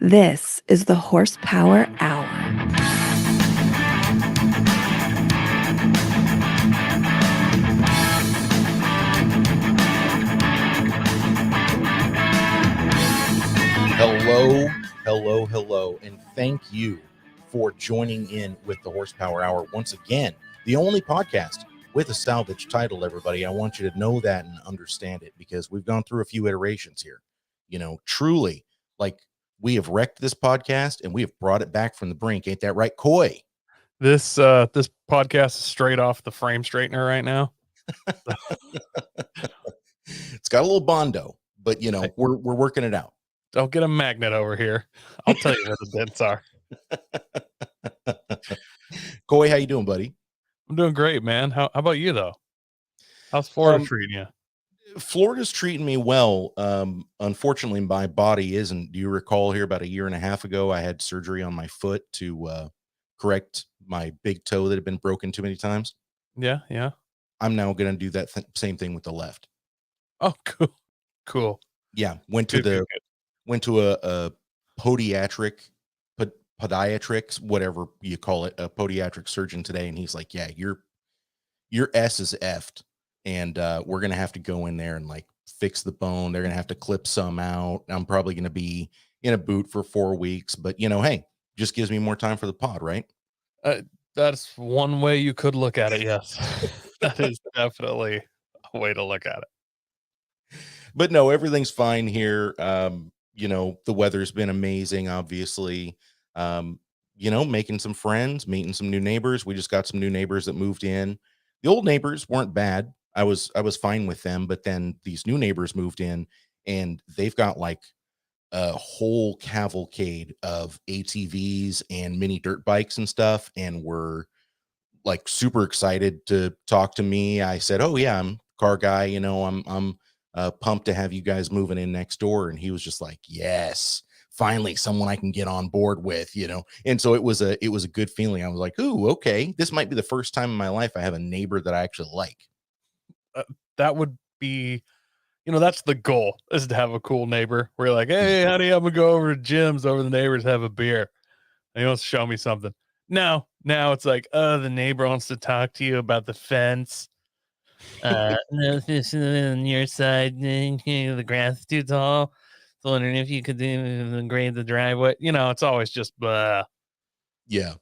This is the Horsepower Hour. Hello, and thank you for joining in with the Horsepower Hour once again. The only podcast with a salvage title, everybody. I want you to know that and understand it because we've gone through a few iterations here. You know, truly, like we have wrecked this podcast and we have brought it back from the brink. Ain't that right, Coy? This podcast is straight off the frame straightener right now. It's got a little bondo, but you know, we're working it out. Don't get a magnet over here. I'll tell you where the dents are. Coy, how you doing, buddy? I'm doing great, man. How about you though? How's Florida treating you? Florida's treating me well. Unfortunately, my body isn't. Do you recall here about a year and a half ago, I had surgery on my foot to correct my big toe that had been broken too many times? Yeah. I'm now going to do that same thing with the left. Oh, cool. Yeah, went to a podiatrics, whatever you call it, a podiatric surgeon today, and he's like, "Yeah, your S is effed, and we're gonna have to go in there and like fix the bone. They're gonna have to clip some out. I'm probably gonna be in a boot for 4 weeks, but you know, hey, just gives me more time for the pod, right?" That's one way you could look at it. Yes, that is definitely a way to look at it. But no, everything's fine here. You know, the weather's been amazing, obviously. You know, making some friends, meeting some new neighbors. We just got some new neighbors that moved in. The old neighbors weren't bad. I was fine with them, but then these new neighbors moved in and they've got like a whole cavalcade of ATVs and mini dirt bikes and stuff, and we're like super excited to talk to me. I said, "Oh yeah, I'm a car guy, you know, I'm pumped to have you guys moving in next door." And he was just like, "Yes, finally someone I can get on board with," you know. And so it was a good feeling. I was like, "Ooh, okay, this might be the first time in my life I have a neighbor that I actually like." That would be, that's the goal, is to have a cool neighbor where you're like, "Hey, honey, I'm gonna go over to Jim's over the neighbors, have a beer." And he wants to show me something. Now it's like, the neighbor wants to talk to you about the fence. No, this on your side, the grass is too tall. So wondering if you could grade the driveway. It's always just blah. Yeah.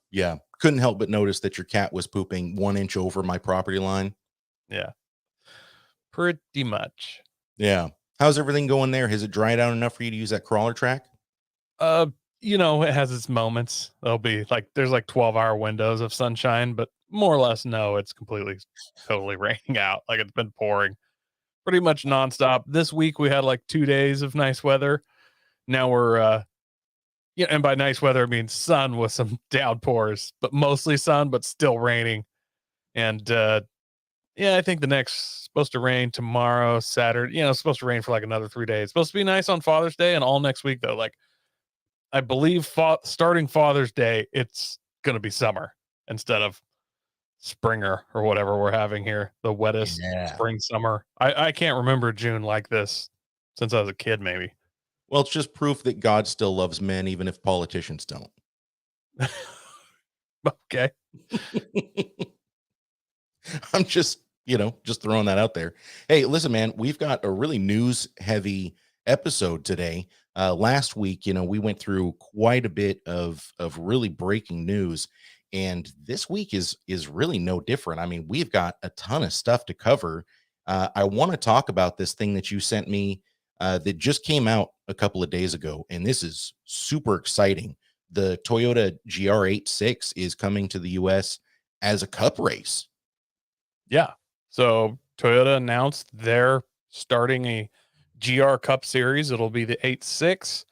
Couldn't help but notice that your cat was pooping 1 inch over my property line. Yeah. Pretty much. Yeah. How's everything going there? Has it dried out enough for you to use that crawler track? It has its moments. There'll be there's 12-hour windows of sunshine, but more or less, no, it's totally raining out. Like, it's been pouring pretty much nonstop. This week we had 2 days of nice weather. Now we're, and by nice weather, I mean sun with some downpours, but mostly sun, but still raining. And, I think the next supposed to rain tomorrow, Saturday, it's supposed to rain for another 3 days. It's supposed to be nice on Father's Day and all next week though. I believe starting Father's Day, it's going to be summer instead of springer or whatever we're having here. The wettest spring, summer. I can't remember June like this since I was a kid, maybe. Well, it's just proof that God still loves men, even if politicians don't. Okay. I'm just throwing that out there. Hey, listen, man, we've got a really news heavy episode today. Last week, we went through quite a bit of really breaking news, and this week is really no different. I mean, we've got a ton of stuff to cover. I want to talk about this thing that you sent me that just came out a couple of days ago, and this is super exciting. The Toyota GR86 is coming to the US as a cup race. Yeah. So Toyota announced they're starting a GR Cup series. It'll be the 86.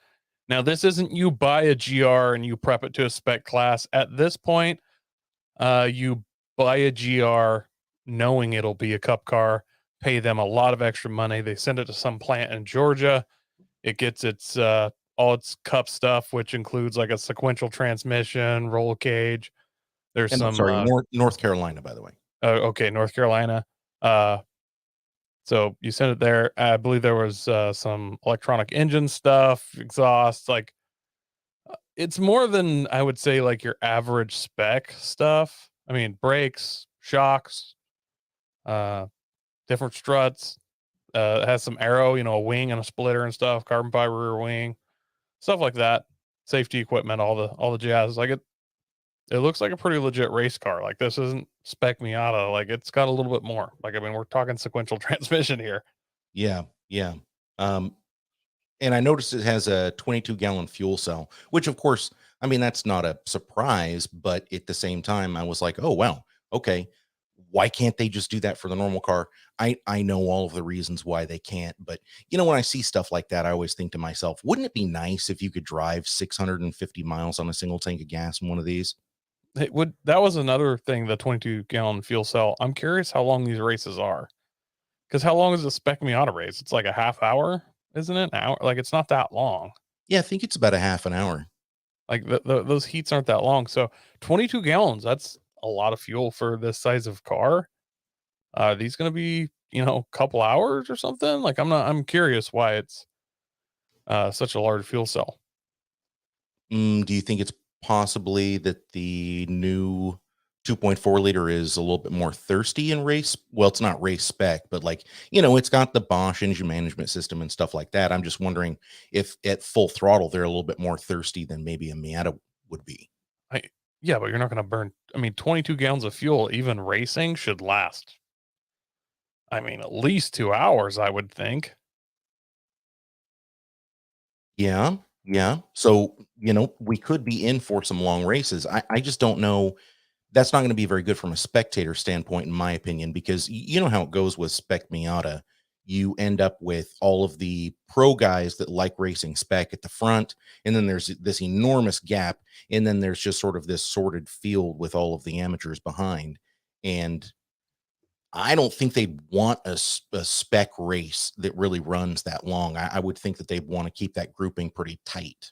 Now, this isn't you buy a GR and you prep it to a spec class. At this point, you buy a GR knowing it'll be a cup car, pay them a lot of extra money. They send it to some plant in Georgia. It gets its all its cup stuff, which includes a sequential transmission, roll cage. There's North Carolina, by the way. Okay, North Carolina. So you sent it there. I believe there was some electronic engine stuff, exhaust, it's more than I would say like your average spec stuff. I mean, brakes, shocks, uh, different struts. It has some aero, a wing and a splitter and stuff, carbon fiber rear wing, stuff like that. Safety equipment, all the jazz. Like it looks like a pretty legit race car. Like this isn't spec Miata. Like it's got a little bit more. Like I mean, we're talking sequential transmission here. Yeah, yeah. Um, and I noticed it has a 22-gallon fuel cell, which of course, I mean, that's not a surprise, but at the same time, I was like, oh wow, okay. Why can't they just do that for the normal car? I know all of the reasons why they can't, but when I see stuff like that, I always think to myself, wouldn't it be nice if you could drive 650 miles on a single tank of gas in one of these? That was another thing, the 22-gallon fuel cell. I'm curious how long these races are. Because how long is a spec Miata race? It's like a half hour, isn't it? An hour? Like it's not that long. Yeah, I think it's about a half an hour. Like those heats aren't that long. So 22 gallons, that's a lot of fuel for this size of car. These going to be, a couple hours or something? Like I'm curious why it's such a large fuel cell. Do you think it's possibly that the new 2.4 liter is a little bit more thirsty in race? Well, it's not race spec, but like, it's got the Bosch engine management system and stuff like that. I'm just wondering if at full throttle, they're a little bit more thirsty than maybe a Miata would be. I Yeah, but you're not going to burn. I mean, 22 gallons of fuel, even racing, should last. I mean, at least 2 hours, I would think. Yeah. Yeah. So, we could be in for some long races. I just don't know. That's not going to be very good from a spectator standpoint, in my opinion, because you know how it goes with Spec Miata. You end up with all of the pro guys that like racing spec at the front, and then there's this enormous gap, and then there's just sort of this sorted field with all of the amateurs behind. And I don't think they want a spec race that really runs that long. I would think that they want to keep that grouping pretty tight.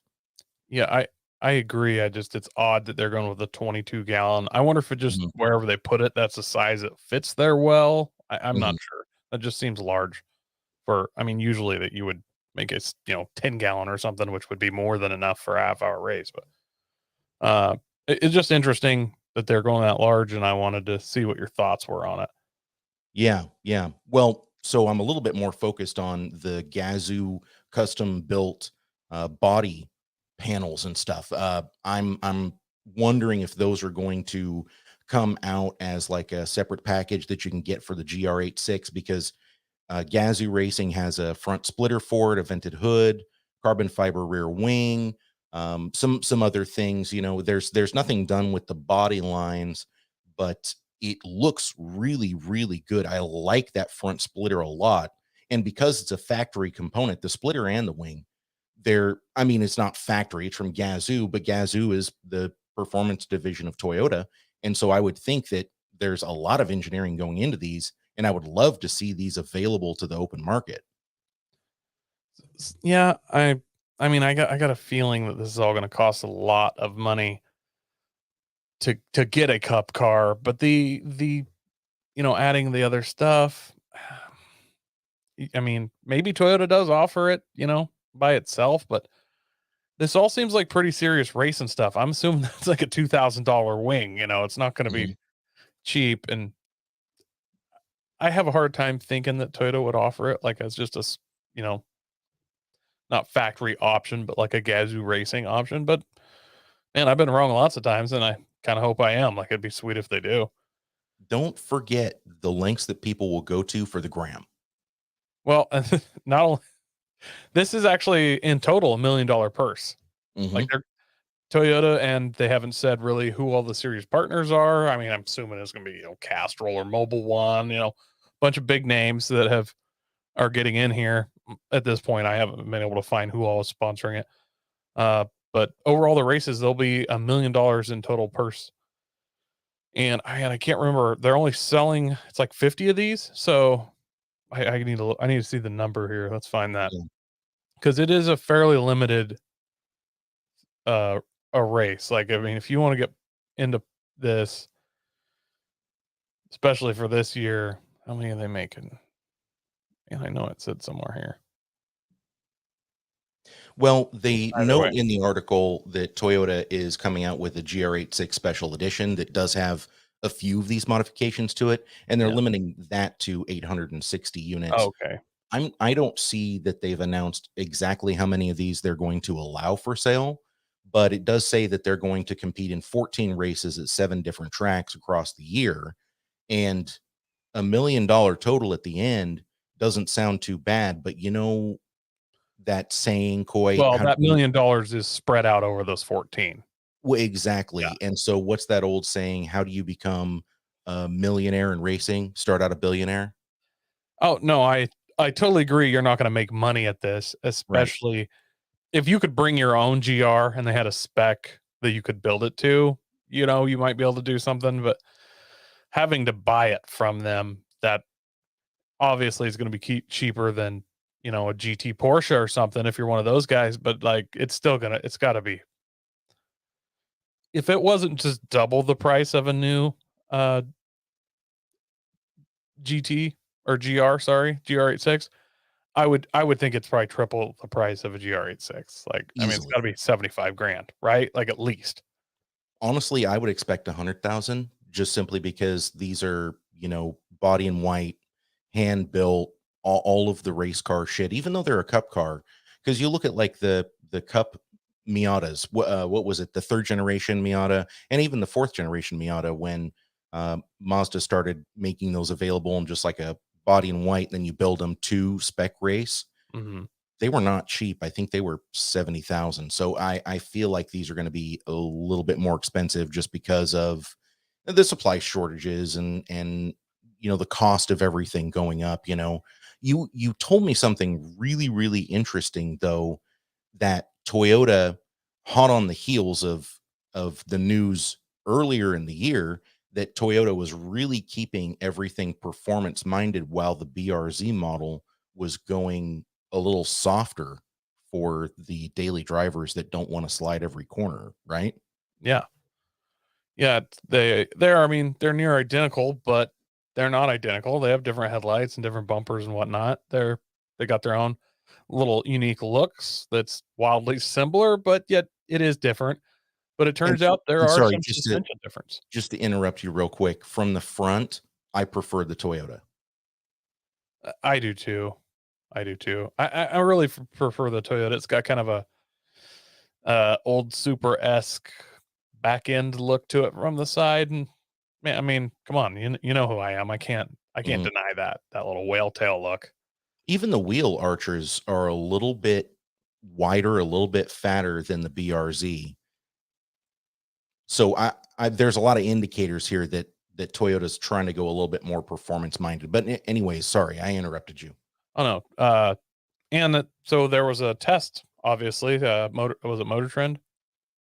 Yeah, I agree. It's odd that they're going with a 22 gallon. I wonder if it just Mhm, wherever they put it, that's a size that fits there well. I'm not mhm. sure. That just seems large for. I mean, usually that you would make a 10 gallon or something, which would be more than enough for a half hour race. But uh, it's just interesting that they're going that large, and I wanted to see what your thoughts were on it. Yeah, yeah. Well, so I'm a little bit more focused on the Gazoo custom built body panels and stuff. I'm wondering if those are going to come out as like a separate package that you can get for the GR86 because Gazoo Racing has a front splitter for it, a vented hood, carbon fiber rear wing, some other things. There's nothing done with the body lines, but it looks really really good. I like that front splitter a lot, and because it's a factory component, the splitter and the wing, I mean, it's not factory; it's from Gazoo, but Gazoo is the performance division of Toyota, and so I would think that there's a lot of engineering going into these, and I would love to see these available to the open market. Yeah, I mean, I got a feeling that this is all going to cost a lot of money to get a cup car, but the adding the other stuff. I mean, maybe Toyota does offer it, by itself, but this all seems like pretty serious racing stuff. I'm assuming that's like a $2,000 wing. It's not going to be Mhm. cheap, and I have a hard time thinking that Toyota would offer it like as just you know, not factory option, but like a Gazoo racing option. But man, I've been wrong lots of times, and I kind of hope I am. Like, it'd be sweet if they do. Don't forget the lengths that people will go to for the gram. Well, not only this is actually in total $1 million purse. Like Mhm. they're Toyota, and they haven't said really who all the series partners are. I mean, I'm assuming it's going to be Castrol or Mobile One, bunch of big names that are getting in here. At this point, I haven't been able to find who all is sponsoring it. Uh, but overall, the races there'll be $1 million in total purse. And I can't remember. They're only selling it's like 50 of these, so I need to I need to see the number here. Let's find that Yeah. because it is a fairly limited uh a race. Like I mean, if you want to get into this, especially for this year, how many are they making? And I know it said somewhere here. Well, they Either way. note in the article that Toyota is coming out with a GR86 special edition that does have a few of these modifications to it, and they're Yeah. limiting that to 860 units. Okay. I don't see that they've announced exactly how many of these they're going to allow for sale, but it does say that they're going to compete in 14 races at 7 different tracks across the year, and $1 million total at the end doesn't sound too bad. But you know that saying, Coy, Well, how do that $1 you million is spread out over those 14. well, Yeah. exactly. And so what's that old saying? How do you become a millionaire in racing? Start out a billionaire? Oh, no, I totally agree you're not gonna make money at this, Right. especially if you could bring your own GR and they had a spec that you could build it to, you might be able to do something, but having to buy it from them, that obviously is gonna be cheaper than, a GT Porsche or something if you're one of those guys, but, like, it's gotta be if it wasn't just double the price of a new, uh, GT or GR, sorry, GR86, I would think it's probably triple the price of a GR86. Like, I mean, it's gotta Easily. be 75 grand, right? Like, at least. Honestly, I would expect 100,000 just simply because these are, body in white, hand built, all of the race car shit, even though they're a cup car. Because you look at like the cup Miatas, what was it, the third generation Miata, and even the fourth generation Miata when Mazda started making those available in just like a body in white, then you build them to spec race. Mhm. They were not cheap. I think they were 70,000. So I feel like these are going to be a little bit more expensive just because of the supply shortages and the cost of everything going up. You told me something really interesting though, that Toyota, hot on the heels of the news earlier in the year, that Toyota was really keeping everything performance minded while the BRZ model was going a little softer for the daily drivers that don't want to slide every corner, right? Yeah. Yeah, they're I mean, they're near identical, but they're not identical. They have different headlights and different bumpers and whatnot. They got their own little unique looks that's wildly similar, but yet it is different. But it And turns out there and are sorry, some suspension difference. just to interrupt you real quick, from the front, I prefer the Toyota. I do too. I do too. I really prefer the Toyota. It's got kind of a old super-esque back end look to it from the side, and man, I mean, come on, you know who I am. I can't Mhm. deny that little whale tail look. Even the wheel archers are a little bit wider, a little bit fatter than the BRZ. So there's a lot of indicators here that Toyota's trying to go a little bit more performance minded. But anyways, sorry, I interrupted you. Oh no, so there was a test, obviously. Motor was it Motor Trend?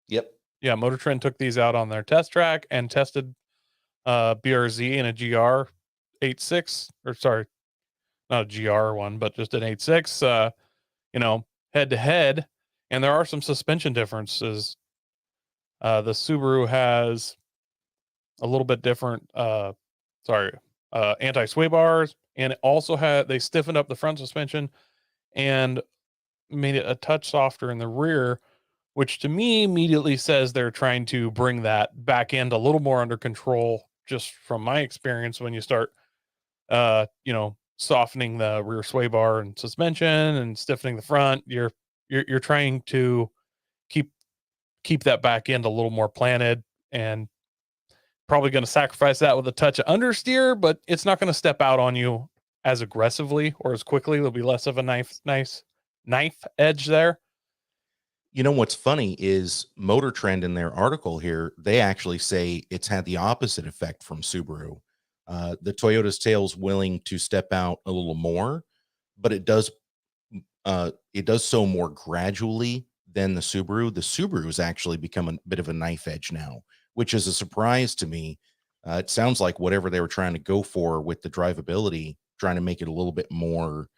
Yep. Yeah, Motor Trend took these out on their test track and tested BRZ in a GR86, or sorry, not a GR one, but just an 86. Head to head, and there are some suspension differences. The Subaru has a little bit different, sorry, anti-sway bars, and it also had they stiffened up the front suspension and made it a touch softer in the rear, which to me immediately says they're trying to bring that back end a little more under control. Just from my experience, when you start, softening the rear sway bar and suspension and stiffening the front, you're trying to keep keep that back end a little more planted, and probably going to sacrifice that with a touch of understeer, but it's not going to step out on you as aggressively or as quickly. There'll be less of a nice knife edge there. You know what's funny is Motor Trend in their article here, they actually say it's had the opposite effect from Subaru. The Toyota's tail's willing to step out a little more, but it does so more gradually than the Subaru. The Subaru has actually become a bit of a knife edge now, which is a surprise to me. It sounds like whatever they were trying to go for with the drivability, trying to make it a little bit more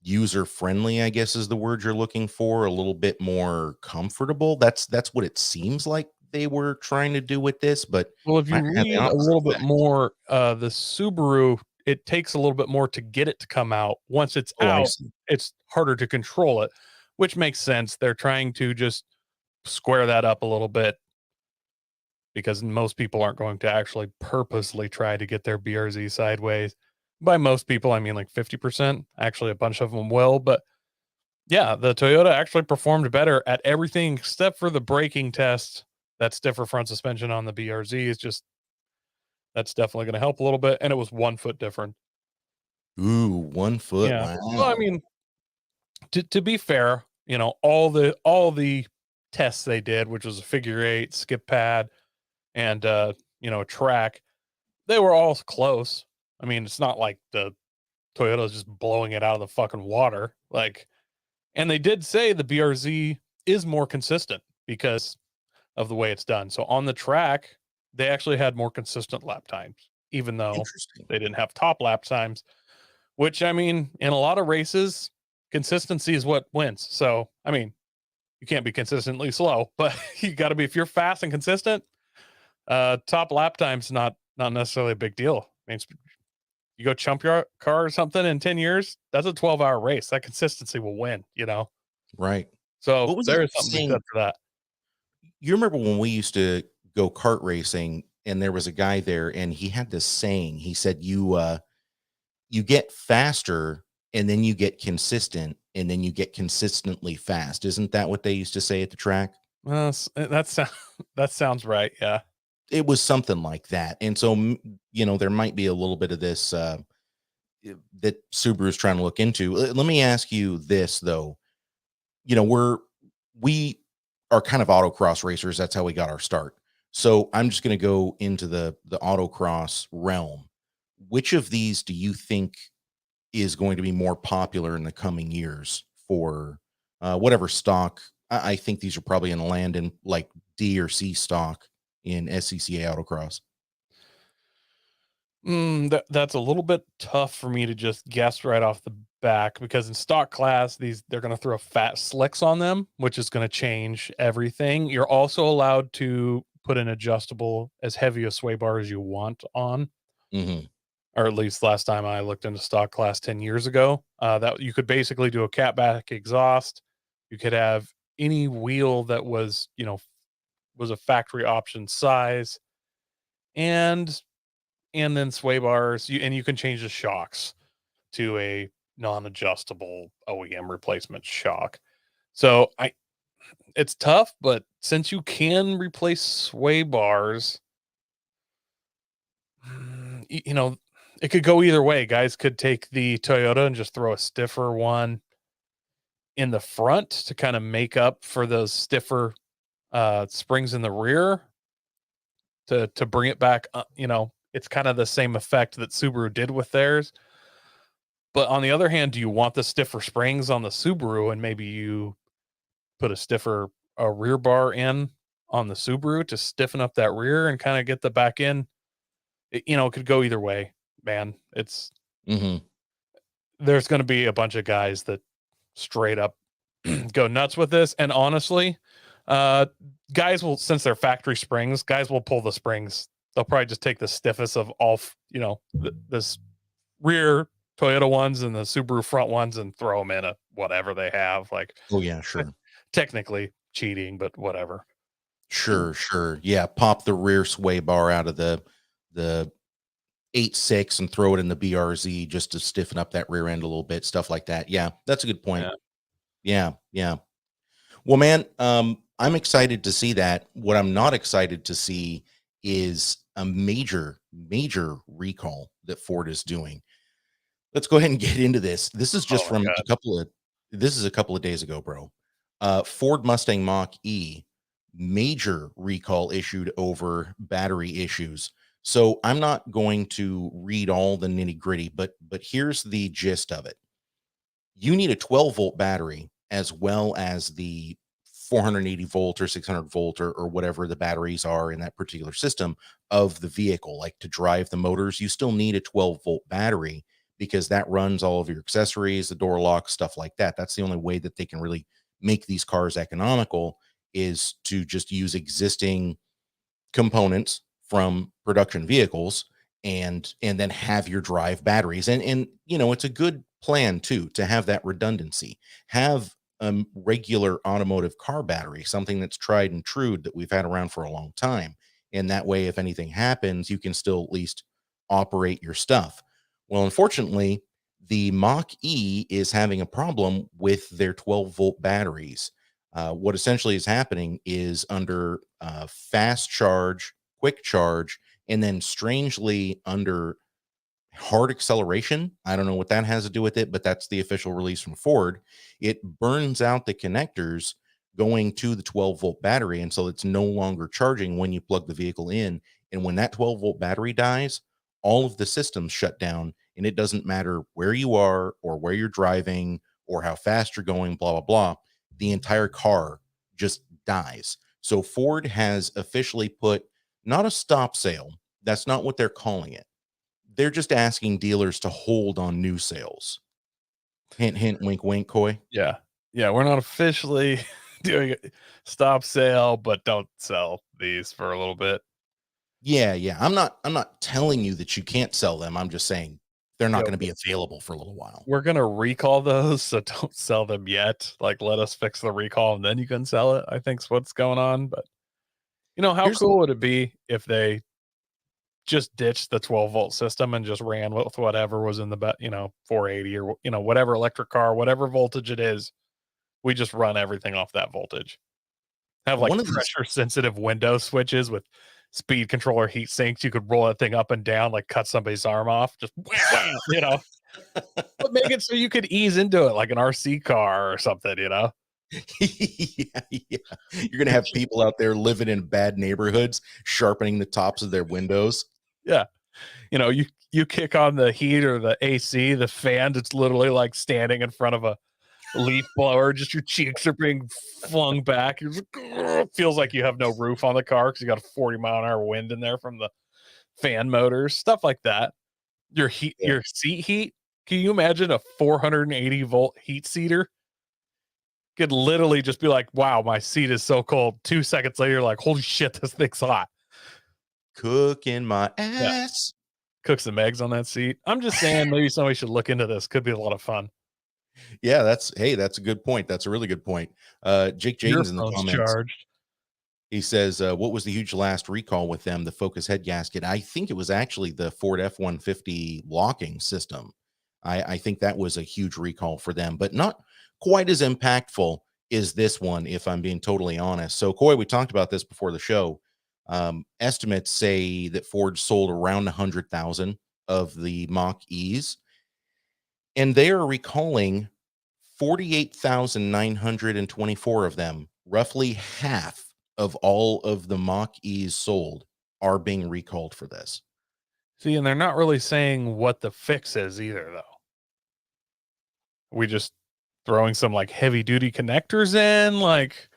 user friendly, I guess is the word you're looking for, a little bit more comfortable. That's what it seems like they were trying to do with this, but Well, if you might have the read a opposite little bit effect. more, the Subaru, it takes a little bit more to get it to come out. Once it's Oh, I out, see. it's harder to control it. which makes sense. They're trying to just square that up a little bit because most people aren't going to actually purposely try to get their BRZ sideways. By most people, I mean like 50%. Actually, a bunch of them will, but yeah, the Toyota actually performed better at everything except for the braking test. That stiffer front suspension on the BRZ is just, that's definitely going to help a little bit. And it was 1 foot different. Ooh, 1 foot. Yeah. Wow. Well, I mean, to be fair, all the tests they did, which was a figure eight, skip pad, and track, they were all close. I mean, it's not like the Toyota's just blowing it out of the fucking water. Like, and they did say the BRZ is more consistent because of the way it's done. So on the track, they actually had more consistent lap times, even though Interesting. they didn't have top lap times, which, I mean, in a lot of races, consistency is what wins. So, I mean, you can't be consistently slow, but you got to be, if you're fast and consistent, top lap time's not necessarily a big deal. I mean, you go chump your car or something in 10 years, that's a 12-hour race. That consistency will win, Right. So What was there that is something to be saying? said for that. You remember when we used to go kart racing and there was a guy there and he had this saying. He said, you get faster and then you get consistent and then you get consistently fast. Isn't that what they used to say at the track? Well, that sounds right. Yeah. It was something like that. And so, there might be a little bit of this that Subaru is trying to look into. Let me ask you this though. We are kind of autocross racers. That's how we got our start. So I'm just going to go into the autocross realm. Which of these do you think is going to be more popular in the coming years for whatever stock? I think these are probably in land in like D or C stock in SCCA autocross. That's a little bit tough for me to just guess right off the back because in stock class, they're going to throw fat slicks on them, which is going to change everything. You're also allowed to put an adjustable as heavy a sway bar as you want on, Mm-hmm. or at least last time I looked into stock class 10 years ago. That you could basically do a catback exhaust. You could have any wheel that was a factory option size, and then sway bars. You can change the shocks to a non-adjustable OEM replacement shock. So it's tough, but since you can replace sway bars, it could go either way. Guys could take the Toyota and just throw a stiffer one in the front to kind of make up for those stiffer springs in the rear to bring it back. It's kind of the same effect that Subaru did with theirs. But on the other hand, do you want the stiffer springs on the Subaru and maybe you put a stiffer rear bar in on the Subaru to stiffen up that rear and kind of get the back end? It could go either way, man. Mm-hmm. There's going to be a bunch of guys that straight up go nuts with this. And honestly, guys will, since they're factory springs, guys will pull the springs. They'll probably just take the stiffest of all, this rear Toyota ones and the Subaru front ones and throw them in a whatever they have. Like, Oh yeah, sure. Technically cheating, but whatever. Sure. Yeah, pop the rear sway bar out of the 8.6 and throw it in the BRZ just to stiffen up that rear end a little bit, stuff like that. Yeah, that's a good point. Yeah. Well, man, I'm excited to see that. What I'm not excited to see is a major recall that Ford is doing. Let's go ahead and get into this. This is just from a couple of days ago, bro. Ford Mustang Mach-E, major recall issued over battery issues. So I'm not going to read all the nitty-gritty, but here's the gist of it. You need a 12-volt battery as well as the 480 volt or 600 volt or whatever the batteries are in that particular system of the vehicle. Like to drive the motors, you still need a 12-volt battery because that runs all of your accessories, the door locks, stuff like that. That's the only way that they can really make these cars economical, is to just use existing components from production vehicles and then have your drive batteries. And it's a good plan too to have that redundancy. Have a regular automotive car battery, something that's tried and true that we've had around for a long time. And that way, if anything happens, you can still at least operate your stuff. Well, unfortunately, the Mach E is having a problem with their 12-volt batteries. What essentially is happening is under fast charge, quick charge, and then strangely under hard acceleration. I don't know what that has to do with it, but that's the official release from Ford. It burns out the connectors going to the 12-volt battery. And so it's no longer charging when you plug the vehicle in. And when that 12-volt battery dies, all of the systems shut down. And it doesn't matter where you are or where you're driving or how fast you're going, blah, blah, blah. The entire car just dies. So Ford has officially put not a stop sale. That's not what they're calling it. They're just asking dealers to hold on new sales. Hint, hint, wink, wink, Coy. Yeah. Yeah. We're not officially doing a stop sale, but don't sell these for a little bit. Yeah, yeah. I'm not telling you that you can't sell them. I'm just saying they're not Yeah, going to be available for a little while. we're gonna recall those, so don't sell them yet. Like, let us fix the recall and then you can sell it, I think's what's going on. But how Here's cool would it be if they just ditched the 12-volt system and just ran with whatever was in the 480 or whatever electric car, whatever voltage it is, we just run everything off that voltage. Have like one of these pressure sensitive window switches with speed controller heat sinks. You could roll that thing up and down, like cut somebody's arm off. Just wham, but make it so you could ease into it like an RC car or something. yeah, yeah. You're going to have people out there living in bad neighborhoods sharpening the tops of their windows. Yeah. You kick on the heat or the AC, the fan, it's literally like standing in front of a leaf blower. Just your cheeks are being flung back. It feels like you have no roof on the car because you got a 40-mile-an-hour wind in there from the fan motors, stuff like that. Your seat heat. Can you imagine a 480-volt heat seater? Could literally just be like, wow, my seat is so cold. 2 seconds later, you're like, holy shit, this thing's hot. Cooking my Yeah. ass. Cook some eggs on that seat. I'm just saying, maybe somebody should look into this. Could be a lot of fun. Yeah, that's a good point. That's a really good point. Jake Your Jaden's in the phone's comments. charged. He says, what was the huge last recall with them? The Focus head gasket. I think it was actually the Ford F-150 locking system. I think that was a huge recall for them, but not quite as impactful as this one, if I'm being totally honest. So, Coy, we talked about this before the show. Estimates say that Ford sold around 100,000 of the Mach E's, and they are recalling 48,924 of them. Roughly half of all of the Mach E's sold are being recalled for this. See, and they're not really saying what the fix is either, though. We just throwing some like heavy duty connectors in. Like,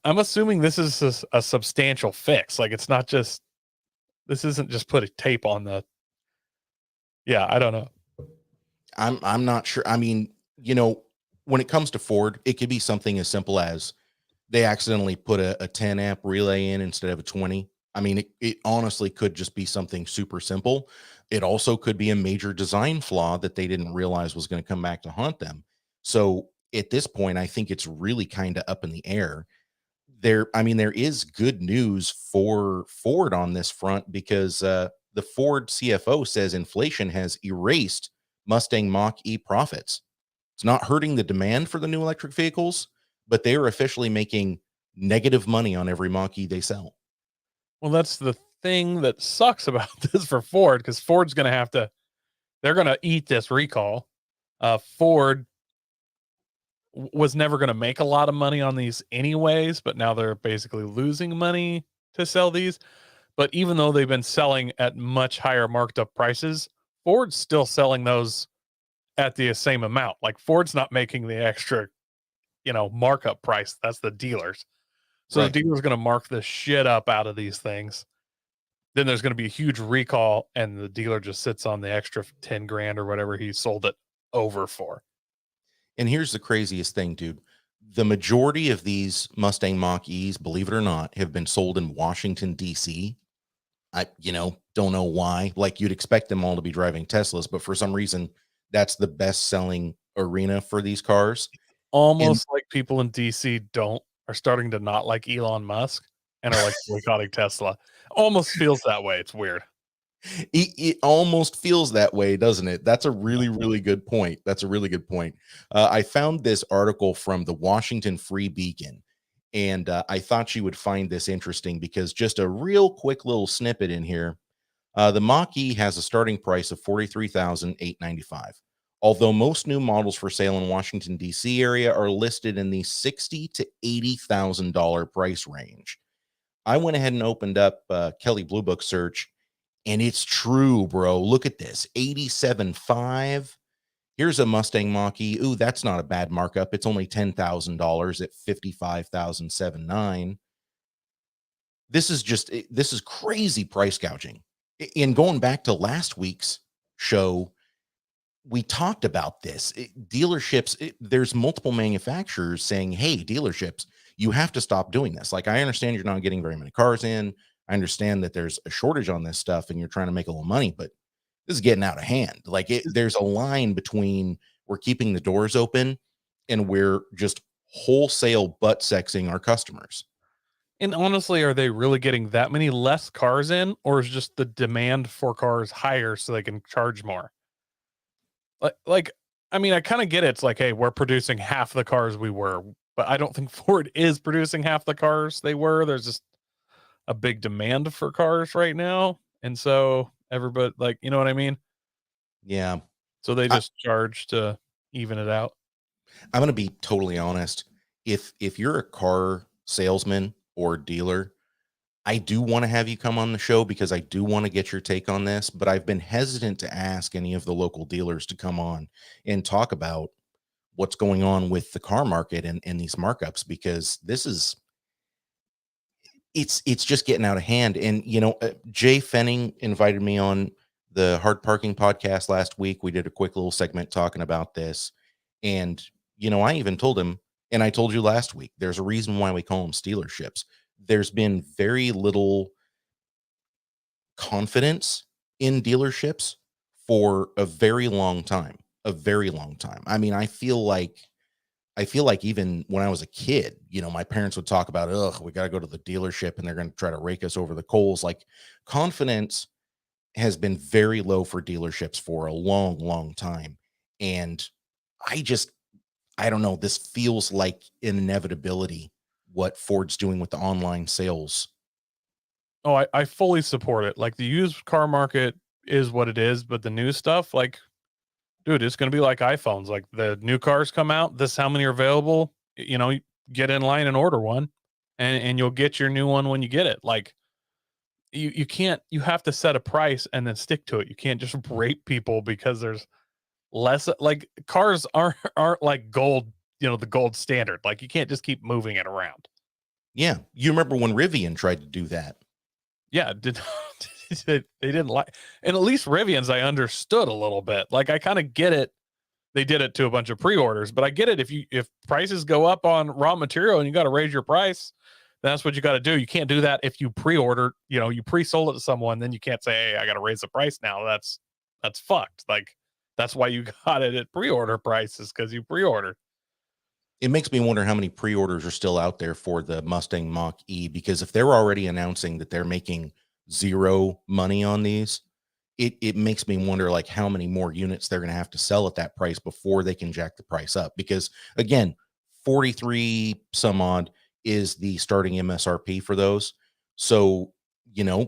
I'm assuming this is a substantial fix. Like, it's not just, this isn't just put a tape on the. Yeah, I don't know. I'm not sure. I mean, when it comes to Ford, it could be something as simple as they accidentally put a 10 amp relay in instead of a 20. I mean, it honestly could just be something super simple. It also could be a major design flaw that they didn't realize was going to come back to haunt them. So at this point, I think it's really kind of up in the air. There is good news for Ford on this front because the Ford CFO says inflation has erased Mustang Mach E profits. It's not hurting the demand for the new electric vehicles, but they are officially making negative money on every Mach E they sell. Well, that's the thing that sucks about this for Ford, because Ford's going to they're going to eat this recall. Ford was never going to make a lot of money on these anyways, but now they're basically losing money to sell these. But even though they've been selling at much higher marked up prices, Ford's still selling those at the same amount. Like, Ford's not making the extra, markup price. That's the dealers. So Right. the dealer's going to mark the shit up out of these things. Then there's going to be a huge recall, and the dealer just sits on the extra 10 grand or whatever he sold it over for. And here's the craziest thing, dude. The majority of these Mustang Mach E's, believe it or not, have been sold in Washington, D.C. I, don't know why. Like, you'd expect them all to be driving Teslas, but for some reason, that's the best selling arena for these cars. Almost like people in DC are starting to not like Elon Musk and are like boycotting Tesla. Almost feels that way. It's weird. It almost feels that way, doesn't it? That's a really, really good point. That's a really good point. I found this article from the Washington Free Beacon, and I thought you would find this interesting because just a real quick little snippet in here. The Mach-E has a starting price of $43,895. Although most new models for sale in Washington, D.C. area are listed in the $60,000 to $80,000 price range. I went ahead and opened up Kelly Blue Book search, and it's true, bro. Look at this, 87.5. Here's a Mustang Mach-E. Ooh, that's not a bad markup. It's only $10,000 at 55,709. This is crazy price gouging. And going back to last week's show, we talked about this. Dealerships, there's multiple manufacturers saying, hey, dealerships, you have to stop doing this. Like, I understand you're not getting very many cars in. I understand that there's a shortage on this stuff and you're trying to make a little money, but this is getting out of hand. Like, there's a line between we're keeping the doors open and we're just wholesale butt sexing our customers. And honestly, are they really getting that many less cars in, or is just the demand for cars higher so they can charge more? I mean, I kind of get it. It's like, hey, we're producing half the cars we were, but I don't think Ford is producing half the cars they were. There's just a big demand for cars right now, and so everybody, like, you know what I mean? Yeah. So they just charge to even it out. I'm going to be totally honest. If you're a car salesman or dealer, I do want to have you come on the show because I do want to get your take on this, but I've been hesitant to ask any of the local dealers to come on and talk about what's going on with the car market and these markups, because it's just getting out of hand. And Jay Fenning invited me on the Hard Parking podcast last week. We did a quick little segment talking about this, and I even told him, and I told you last week, there's a reason why we call them stealerships. There's been very little confidence in dealerships for a very long time. I mean, I feel like even when I was a kid, my parents would talk about, ugh, we got to go to the dealership and they're going to try to rake us over the coals. Like, confidence has been very low for dealerships for a long, long time. And I don't know, this feels like an inevitability what Ford's doing with the online sales. Oh, I fully support it. Like, the used car market is what it is, but the new stuff, like, dude, it's going to be like iPhones. Like, the new cars come out, this how many are available. Get in line and order one, and you'll get your new one when you get it. Like, you can't, you have to set a price and then stick to it. You can't just rape people because there's less. Like, cars aren't like gold, the gold standard. Like, you can't just keep moving it around. Yeah. You remember when Rivian tried to do that? Yeah, they didn't like, and at least Rivian's I understood a little bit. Like, I kind of get it. They did it to a bunch of pre-orders, but I get it. If prices go up on raw material and you got to raise your price, that's what you got to do. You can't do that if you pre-order, you pre-sold it to someone, then you can't say, hey, I got to raise the price now. That's fucked. Like, that's why you got it at pre-order prices, because you pre-ordered. It makes me wonder how many pre-orders are still out there for the Mustang Mach-E, because if they're already announcing that they're making zero money on these, it makes me wonder, like, how many more units they're going to have to sell at that price before they can jack the price up. Because again, 43 some odd is the starting MSRP for those. So,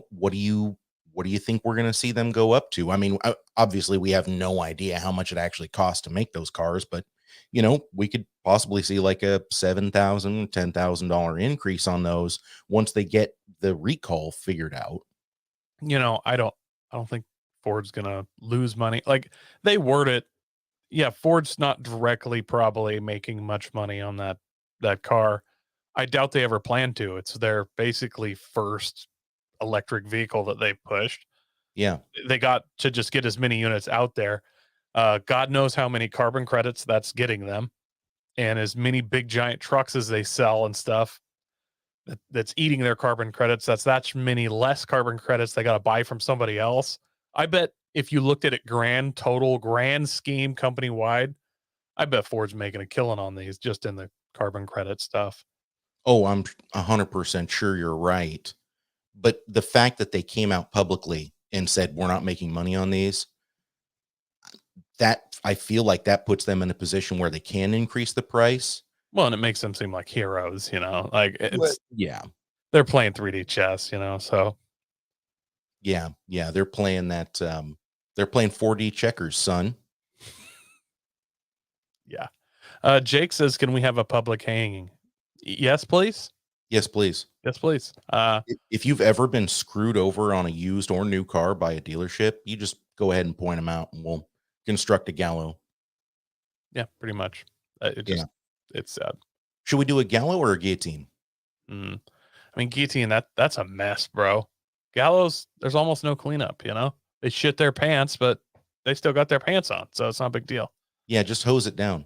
what do you think we're going to see them go up to? I mean, obviously we have no idea how much it actually costs to make those cars, but we could possibly see like a $7,000, $10,000 increase on those once they get the recall figured out. I don't think Ford's gonna lose money. Like, they word it. Yeah, Ford's not directly probably making much money on that car. I doubt they ever plan to. It's their basically first electric vehicle that they pushed. Yeah. They got to just get as many units out there. God knows how many carbon credits that's getting them, and as many big giant trucks as they sell and stuff that's eating their carbon credits. That's many less carbon credits they got to buy from somebody else. I bet if you looked at it grand scheme company wide, I bet Ford's making a killing on these just in the carbon credit stuff. Oh, I'm 100% sure you're right. But the fact that they came out publicly and said, we're not making money on these, that I feel like that puts them in a position where they can increase the price. Well, and it makes them seem like heroes, like Yeah. they're playing 3D chess, so Yeah. Yeah. They're playing that. They're playing 4D checkers, son. yeah. Jake says, can we have a public hanging? Yes, please. Yes, please. Yes, please. If you've ever been screwed over on a used or new car by a dealership, you just go ahead and point them out and we'll construct a gallows. Yeah, pretty much. It's sad. Should we do a gallows or a guillotine? I mean, guillotine, that's a mess, bro. Gallows, there's almost no cleanup, They shit their pants, but they still got their pants on, so it's not a big deal. Yeah, just hose it down.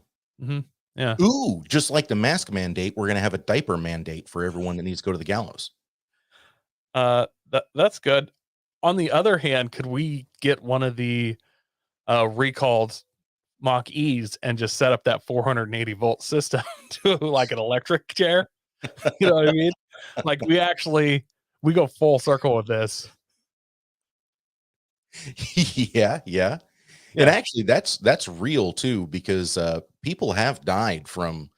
Yeah. Ooh, just like the mask mandate, we're going to have a diaper mandate for everyone that needs to go to the gallows. That's good. On the other hand, could we get one of the recalled Mach E's and just set up that 480 volt system to like an electric chair? You know what I mean? Like we go full circle with this. Yeah. And actually that's real too, because people have died from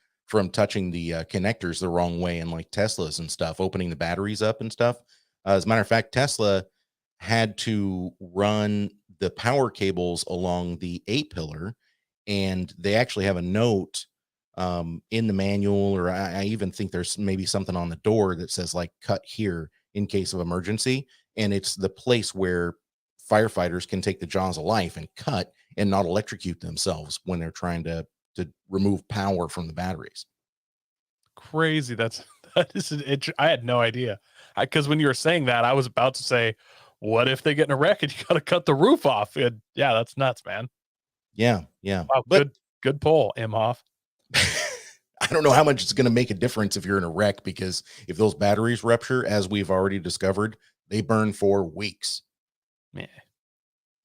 touching the connectors the wrong way, and like Teslas and stuff, opening the batteries up and stuff. As a matter of fact, Tesla had to run the power cables along the A-pillar, and they actually have a note in the manual, or I even think there's maybe something on the door that says like cut here in case of emergency, and it's the place where firefighters can take the jaws of life and cut and not electrocute themselves when they're trying to remove power from the batteries. Crazy. That is I had no idea. Because when you were saying that, I was about to say, what if they get in a wreck and you got to cut the roof off? Yeah, that's nuts, man. Yeah. Wow, but good pull, Imhoff. I don't know how much it's going to make a difference if you're in a wreck, because if those batteries rupture, as we've already discovered, they burn for weeks. Yeah.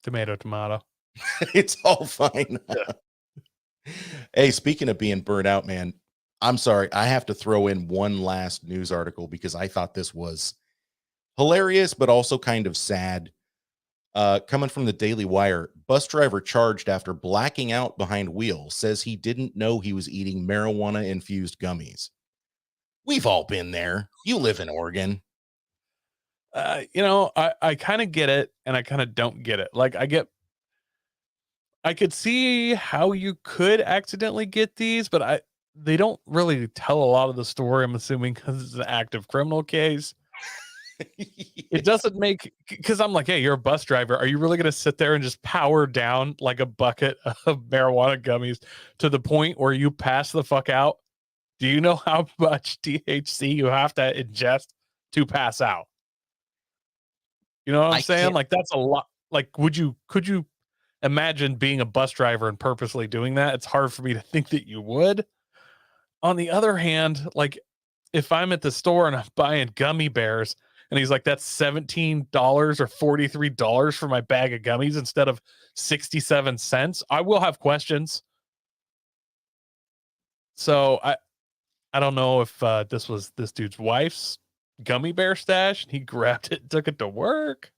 Tomato. It's all fine. Yeah. Hey, speaking of being burnt out, man, I'm sorry. I have to throw in one last news article because I thought this was hilarious, but also kind of sad. Coming from the Daily Wire, bus driver charged after blacking out behind wheel says he didn't know he was eating marijuana-infused gummies. We've all been there. You live in Oregon. I kind of get it, and I kind of don't get it. Like, I could see how you could accidentally get these, but they don't really tell a lot of the story, I'm assuming, because it's an active criminal case. It doesn't make, because I'm like, hey, you're a bus driver. Are you really going to sit there and just power down like a bucket of marijuana gummies to the point where you pass the fuck out? Do you know how much THC you have to ingest to pass out? You know what I'm saying? Like, that's a lot. Like, could you imagine being a bus driver and purposely doing that? It's hard for me to think that you would. On the other hand, like, if I'm at the store and I'm buying gummy bears and he's like, that's $17 or $43 for my bag of gummies instead of 67 cents, I will have questions. So I don't know if this was this dude's wife's gummy bear stash and he grabbed it and took it to work.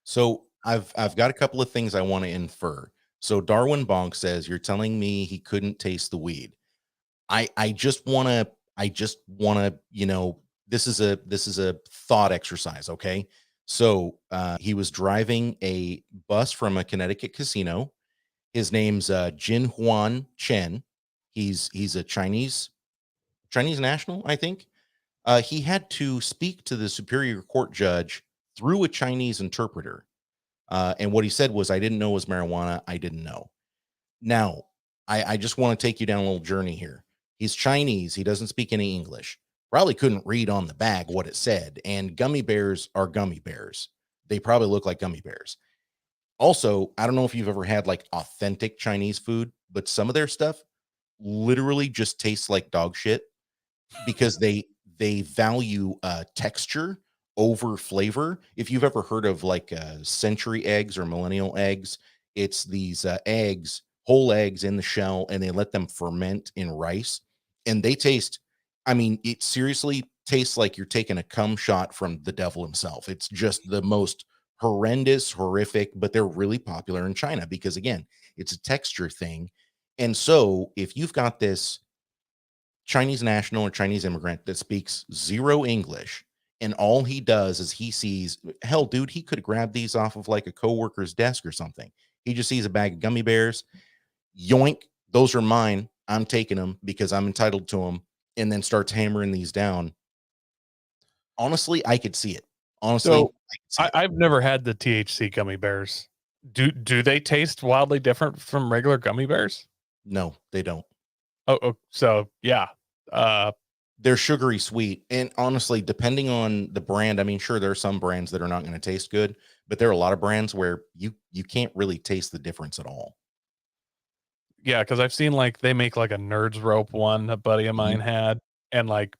So I've got a couple of things I want to infer. So Darwin Bonk says, you're telling me he couldn't taste the weed. I just want to, this is a thought exercise. Okay. So he was driving a bus from a Connecticut casino. His name's Jin Huan Chen. He's a Chinese national, I think. He had to speak to the Superior Court judge through a Chinese interpreter. And what he said was, I didn't know it was marijuana. I didn't know. Now, I just want to take you down a little journey here. He's Chinese. He doesn't speak any English. Probably couldn't read on the bag what it said. And gummy bears are gummy bears. They probably look like gummy bears. Also, I don't know if you've ever had like authentic Chinese food, but some of their stuff literally just tastes like dog shit because they value texture over flavor. If you've ever heard of like century eggs or millennial eggs, it's these eggs whole eggs in the shell and they let them ferment in rice. And they taste, I mean, it seriously tastes like you're taking a cum shot from the devil himself. It's just the most horrendous, horrific, but they're really popular in China because, again, it's a texture thing. And so if you've got this Chinese national or Chinese immigrant that speaks zero English, and all he does is he sees, hell, dude, he could grab these off of like a coworker's desk or something. He just sees a bag of gummy bears, yoink, those are mine. I'm taking them because I'm entitled to them, and then starts hammering these down. Honestly, I could see it. Honestly, So I've never had the THC gummy bears. Do they taste wildly different from regular gummy bears? No, they don't. Oh, so yeah. They're sugary sweet. And honestly, depending on the brand, I mean, sure, there are some brands that are not going to taste good, but there are a lot of brands where you can't really taste the difference at all. Yeah, because I've seen like they make like a Nerds Rope one a buddy of Mhm. mine had, and like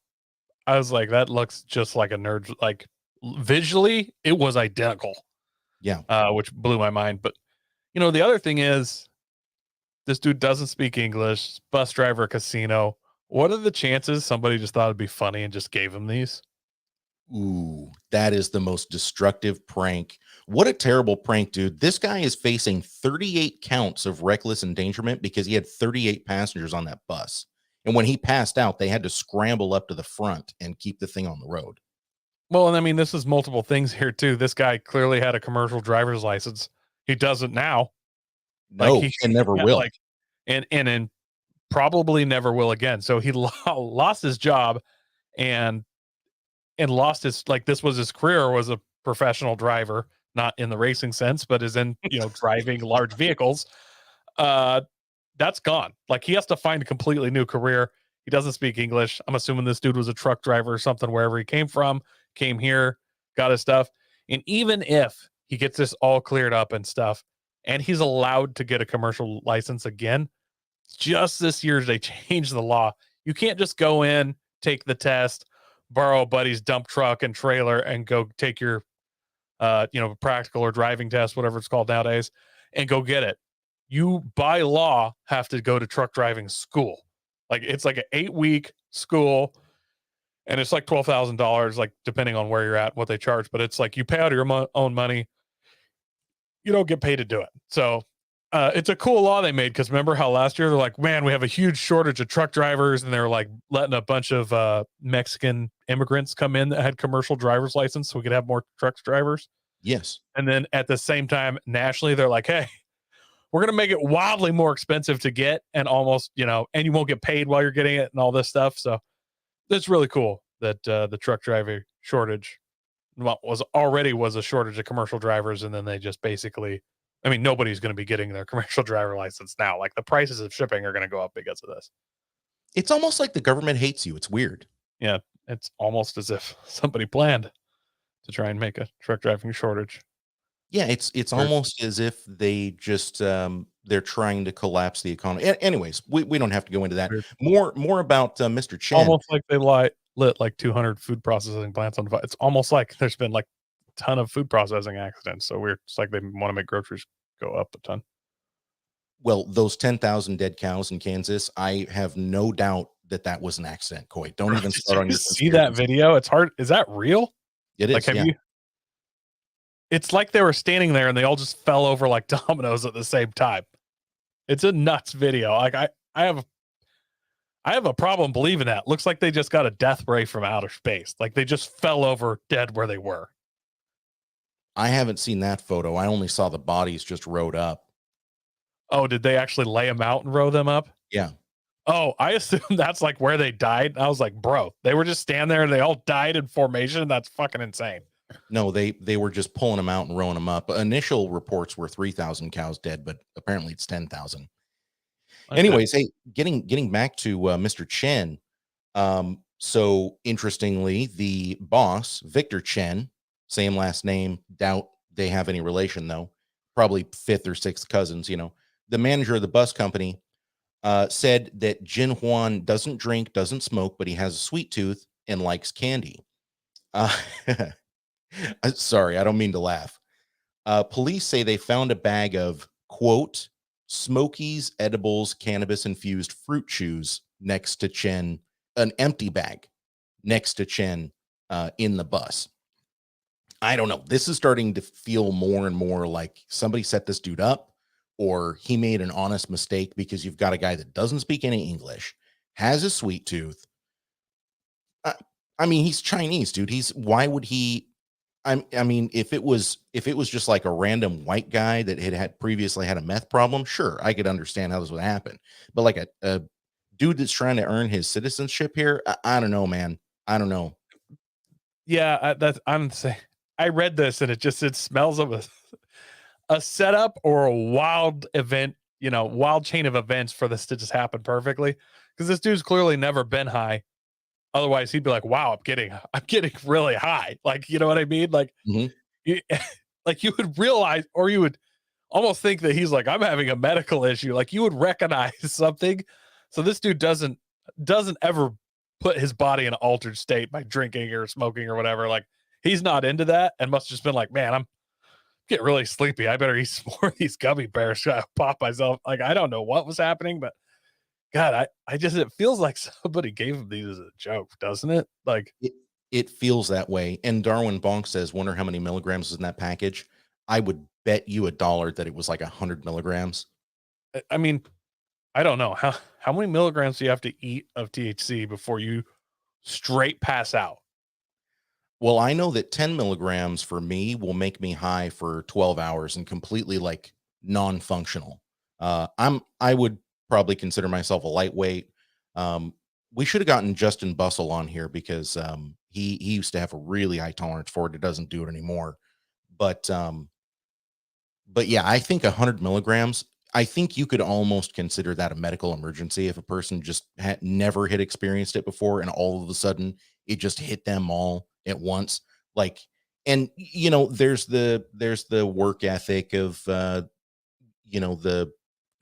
I was like, that looks just like a Nerds. Like visually, it was identical. Yeah. Which blew my mind. But the other thing is, this dude doesn't speak English. Bus driver, casino. What are the chances somebody just thought it'd be funny and just gave him these? Ooh, that is the most destructive prank. What a terrible prank, dude. This guy is facing 38 counts of reckless endangerment because he had 38 passengers on that bus. And when he passed out, they had to scramble up to the front and keep the thing on the road. Well, and I mean, this is multiple things here too. This guy clearly had a commercial driver's license. He doesn't now. Like No, and never will. like, and probably never will again. So he lost his job and lost his, like, this was his career, was a professional driver, not in the racing sense, but is in driving large vehicles. That's gone. Like, he has to find a completely new career. He doesn't speak English. I'm assuming this dude was a truck driver or something, wherever he came from, came here, got his stuff. And even if he gets this all cleared up and stuff, and he's allowed to get a commercial license again, just this year they changed the law. You can't just go in, take the test, borrow a buddy's dump truck and trailer, and go take your practical or driving test, whatever it's called nowadays, and go get it. You by law have to go to truck driving school. Like, it's like an 8-week school, and it's like $12,000, like depending on where you're at, what they charge. But it's like you pay out of your own money. You don't get paid to do it. So it's a cool law they made, because remember how last year they're like, man, we have a huge shortage of truck drivers, and they're like letting a bunch of Mexican immigrants come in that had commercial driver's license so we could have more truck drivers. Yes. And then at the same time, nationally, they're like, hey, we're going to make it wildly more expensive to get, and almost, and you won't get paid while you're getting it and all this stuff. So it's really cool that the truck driver shortage was a shortage of commercial drivers. And then they just basically, I mean, nobody's going to be getting their commercial driver license now. Like, the prices of shipping are going to go up because of this. It's almost like the government hates you. It's weird. Yeah. It's almost as if somebody planned to try and make a truck driving shortage. Yeah, it's almost as if they just they're trying to collapse the economy. Anyways, we don't have to go into that. Weird. More about Mr. Chen. Almost like they lit like 200 food processing plants on fire. It's almost like there's been like a ton of food processing accidents. So weird. It's like they want to make groceries go up a ton. Well, those 10,000 dead cows in Kansas, I have no doubt that was an accident, Coy. Don't even start on your see that video. It's hard. Is that real? It is. Like, have you? It's like they were standing there and they all just fell over like dominoes at the same time. It's a nuts video. Like, I have a problem believing that. Looks like they just got a death ray from outer space. Like, they just fell over dead where they were. I haven't seen that photo. I only saw the bodies just rode up. Oh, did they actually lay them out and row them up? Yeah. Oh, I assume that's like where they died. I was like, bro, they were just standing there and they all died in formation. That's fucking insane. No, they were just pulling them out and rowing them up. Initial reports were 3,000 cows dead, but apparently it's 10,000. Okay. Anyways, hey, getting back to Mr. Chen. So interestingly, the boss, Victor Chen, same last name, doubt they have any relation though, probably fifth or sixth cousins, the manager of the bus company said that Jin Huan doesn't drink, doesn't smoke, but he has a sweet tooth and likes candy. Sorry, I don't mean to laugh. Police say they found a bag of, quote, Smokies, edibles, cannabis infused fruit chews next to Chen, an empty bag next to Chen in the bus. I don't know. This is starting to feel more and more like somebody set this dude up, or he made an honest mistake, because you've got a guy that doesn't speak any English, has a sweet tooth. I mean, he's Chinese, dude. Why would he? I mean, if it was just like a random white guy that had previously had a meth problem, sure, I could understand how this would happen. But like a dude that's trying to earn his citizenship here, I don't know, man. I don't know. Yeah, I'm saying. I read this and it smells of a setup or a wild event, wild chain of events for this to just happen perfectly. Because this dude's clearly never been high. Otherwise, he'd be like, "Wow, I'm getting really high." Like, you know what I mean? Like, Mhm. you, like you would realize, or you would almost think that he's like, "I'm having a medical issue." Like, you would recognize something. So this dude doesn't ever put his body in an altered state by drinking or smoking or whatever. Like, he's not into that, and must have just been like, "Man, I'm getting really sleepy. I better eat some more of these gummy bears. So I pop myself." Like, I don't know what was happening, but God, I just, it feels like somebody gave him these as a joke, doesn't it? Like, It feels that way. And Darwin Bonk says, "Wonder how many milligrams is in that package." I would bet you $1 that it was like 100 milligrams. I mean, I don't know how many milligrams do you have to eat of THC before you straight pass out? Well, I know that 10 milligrams for me will make me high for 12 hours and completely like non-functional. I would probably consider myself a lightweight. We should have gotten Justin Bustle on here, because he used to have a really high tolerance for it. It doesn't do it anymore. But yeah, I think 100 milligrams. I think you could almost consider that a medical emergency if a person just had never had experienced it before, and all of a sudden it just hit them all at once. Like, and there's the work ethic of the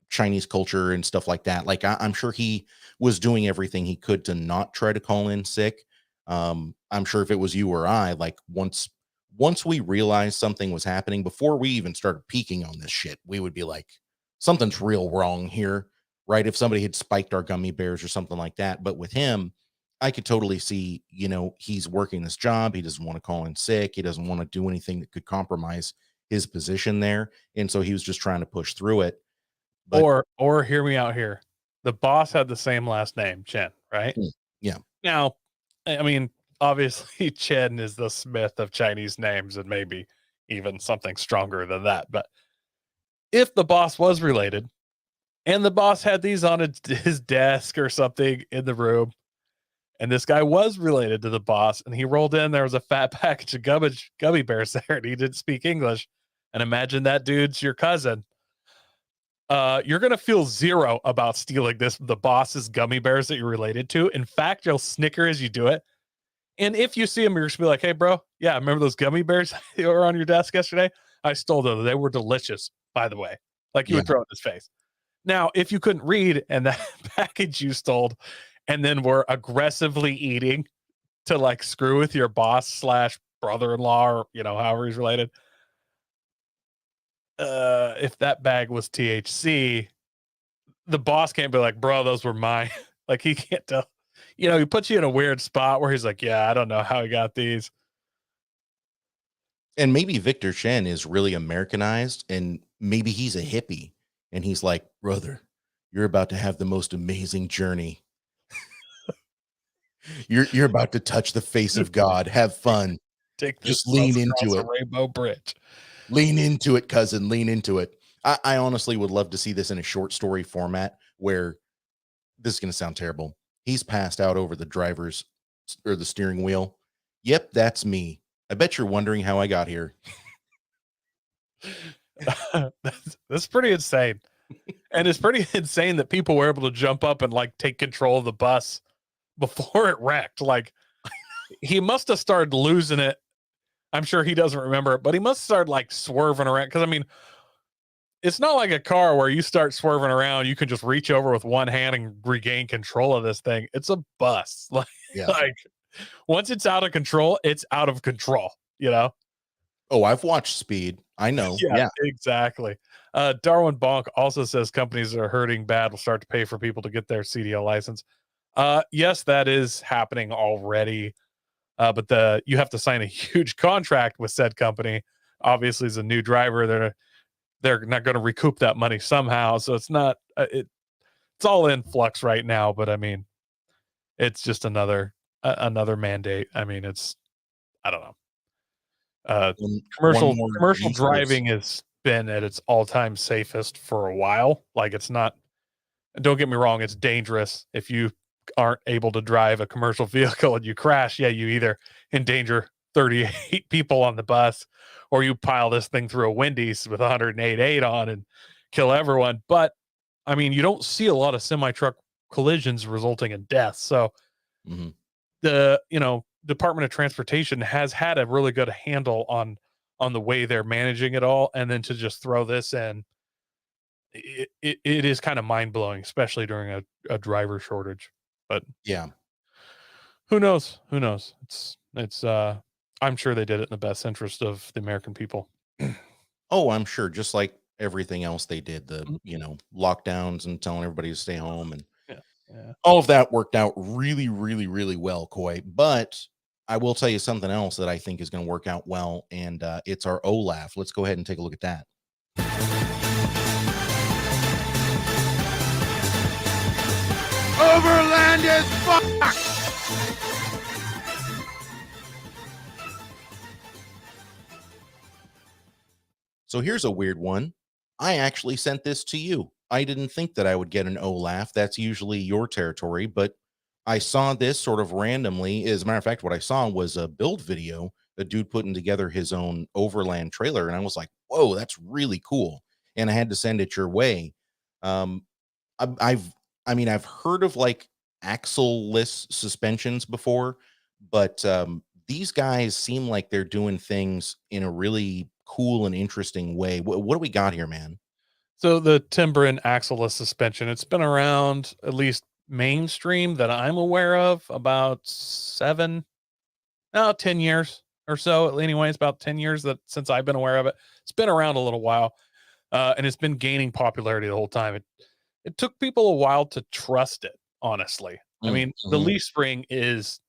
Chinese culture and stuff like that. Like, I'm sure he was doing everything he could to not try to call in sick. I'm sure if it was you or I, like, once we realized something was happening, before we even started peeking on this shit, we would be like, something's real wrong here, right? If somebody had spiked our gummy bears or something like that. But with him, I could totally see, he's working this job. He doesn't want to call in sick. He doesn't want to do anything that could compromise his position there. And so he was just trying to push through it. But Or hear me out here. The boss had the same last name, Chen, right? yeah, Now, I mean, obviously Chen is the Smith of Chinese names, and maybe even something stronger than that. But if the boss was related, and the boss had these on his desk or something in the room, and this guy was related to the boss, and he rolled in, there was a fat package of gummy bears there, and he didn't speak English, and imagine that dude's your cousin, you're going to feel zero about stealing the boss's gummy bears that you're related to. In fact, you'll snicker as you do it. And if you see him, you're just be like, "Hey, bro, yeah, remember those gummy bears that were on your desk yesterday? I stole them. They were delicious, by the way." Like, you would throw it in his face. Now, if you couldn't read and that package you stole and then were aggressively eating to like screw with your boss slash brother-in-law, or, however he's related, if that bag was THC, the boss can't be like, "Bro, those were mine." Like, he can't tell. He puts you in a weird spot where he's like, "Yeah, I don't know how he got these." and maybe Victor Chen is really Americanized, and maybe he's a hippie, and he's like, "Brother, you're about to have the most amazing journey. You're about to touch the face of God. Have fun. Take this Just lean across into a it. rainbow bridge. Lean into it, cousin. Lean into it." I honestly would love to see this in a short story format, where this is going to sound terrible. He's passed out over the driver's or the steering wheel. "Yep, that's me. I bet you're wondering how I got here." That's pretty insane. And it's pretty insane that people were able to jump up and like take control of the bus before it wrecked. Like, he must have started losing it. I'm sure he doesn't remember it, but he must have started like swerving around. Because I mean, it's not like a car where you start swerving around, you can just reach over with one hand and regain control of this thing. It's a bus. Like, Yeah. like once it's out of control, it's out of control, Oh, I've watched Speed. I know. Yeah, Yeah. exactly. Darwin Bonk also says companies that are hurting bad will start to pay for people to get their CDL license. Yes, that is happening already. But you have to sign a huge contract with said company. Obviously, as a new driver, they're not going to recoup that money somehow. So it's not it's all in flux right now. But I mean, it's just another mandate. I mean, it's I don't know. One more Commercial useless. driving has been at its all-time safest for a while. Like it's not, don't get me wrong, it's dangerous if you aren't able to drive a commercial vehicle and you crash. Yeah, you either endanger 38 people on the bus or you pile this thing through a Wendy's with 108.8 on and kill everyone. But I mean, you don't see a lot of semi-truck collisions resulting in deaths. So Mhm. the Department of Transportation has had a really good handle on the way they're managing it all, and then to just throw this in, it is kind of mind-blowing, especially during a driver shortage. But Yeah. who knows, it's I'm sure they did it in the best interest of the American people. Oh, I'm sure. Just like everything else they did, Mhm. lockdowns and telling everybody to stay home, and Yeah, yeah. all of that worked out really, really, really well, Coy. But I will tell you something else that I think is going to work out well, and it's our OLAF. Let's go ahead and take a look at that. Overland is fucked! So here's a weird one. I actually sent this to you. I didn't think that I would get an OLAF. That's usually your territory, but I saw this sort of randomly. As a matter of fact, what I saw was a build video, a dude putting together his own overland trailer, and I was like, "Whoa, that's really cool!" And I had to send it your way. Um, I've, I mean, I've heard of like axleless suspensions before, but these guys seem like they're doing things in a really cool and interesting way. What do we got here, man? So the Timbren Axleless suspension, it's been around, at least mainstream that I'm aware of, about 10 years or so. Anyway, it's about 10 years that since I've been aware of it. It's been around a little while, and it's been gaining popularity the whole time. It took people a while to trust it, honestly. I mean, the Mm-hmm. leaf spring is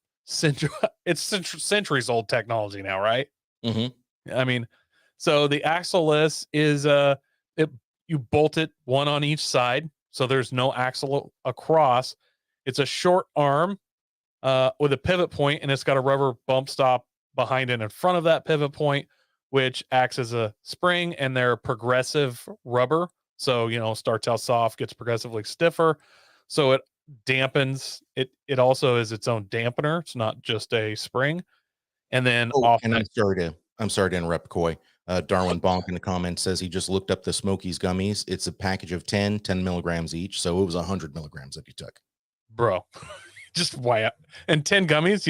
it's centuries old technology now, right? Mm-hmm. I mean, so the axleless is it you bolt it one on each side, so there's no axle across. It's a short arm with a pivot point, and it's got a rubber bump stop behind and in front of that pivot point, which acts as a spring, and they're progressive rubber. So, starts out soft, gets progressively stiffer. So it dampens it. It also is its own dampener. It's not just a spring. And then Oh, off and that, I'm sorry to interrupt, Coy. Darwin Bonk in the comments says he just looked up the Smokies gummies. It's a package of 10 milligrams each, so it was 100 milligrams that he took. bro, just why? And 10 gummies,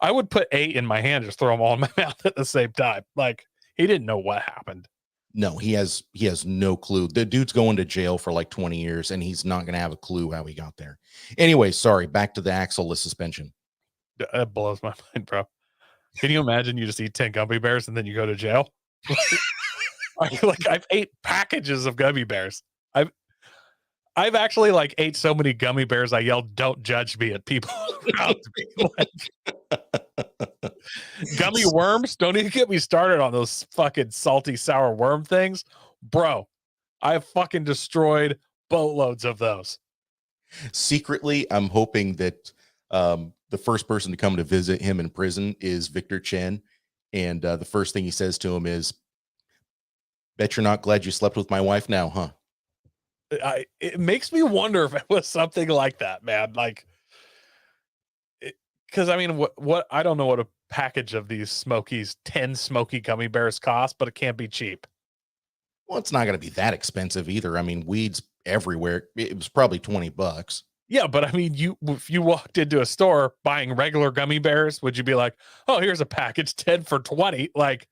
I would put 8 in my hand, just throw them all in my mouth at the same time. Like, he didn't know what happened. No, he has no clue. The dude's going to jail for like 20 years, and he's not going to have a clue how he got there. Anyway, sorry. Back to the axleless suspension. That blows my mind, bro. Can you imagine you just eat 10 gummy bears and then you go to jail? Like I've ate packages of gummy bears. I've actually like ate so many gummy bears I yelled "Don't judge me" at people around me. Like, gummy worms, don't even get me started on those fucking salty sour worm things. Bro, I have fucking destroyed boatloads of those. Secretly, I'm hoping that the first person to come to visit him in prison is Victor Chen, and the first thing he says to him is, "Bet you're not glad you slept with my wife now, huh?" It makes me wonder if it was something like that, man. Like, because I mean, what I don't know what a package of these Smokies, 10 Smoky gummy bears cost, but it can't be cheap. Well, it's not going to be that expensive either. I mean, weeds everywhere. It was probably $20. Yeah, but I mean, if you walked into a store buying regular gummy bears, would you be like, "Oh, here's a package, 10 for 20?" Like,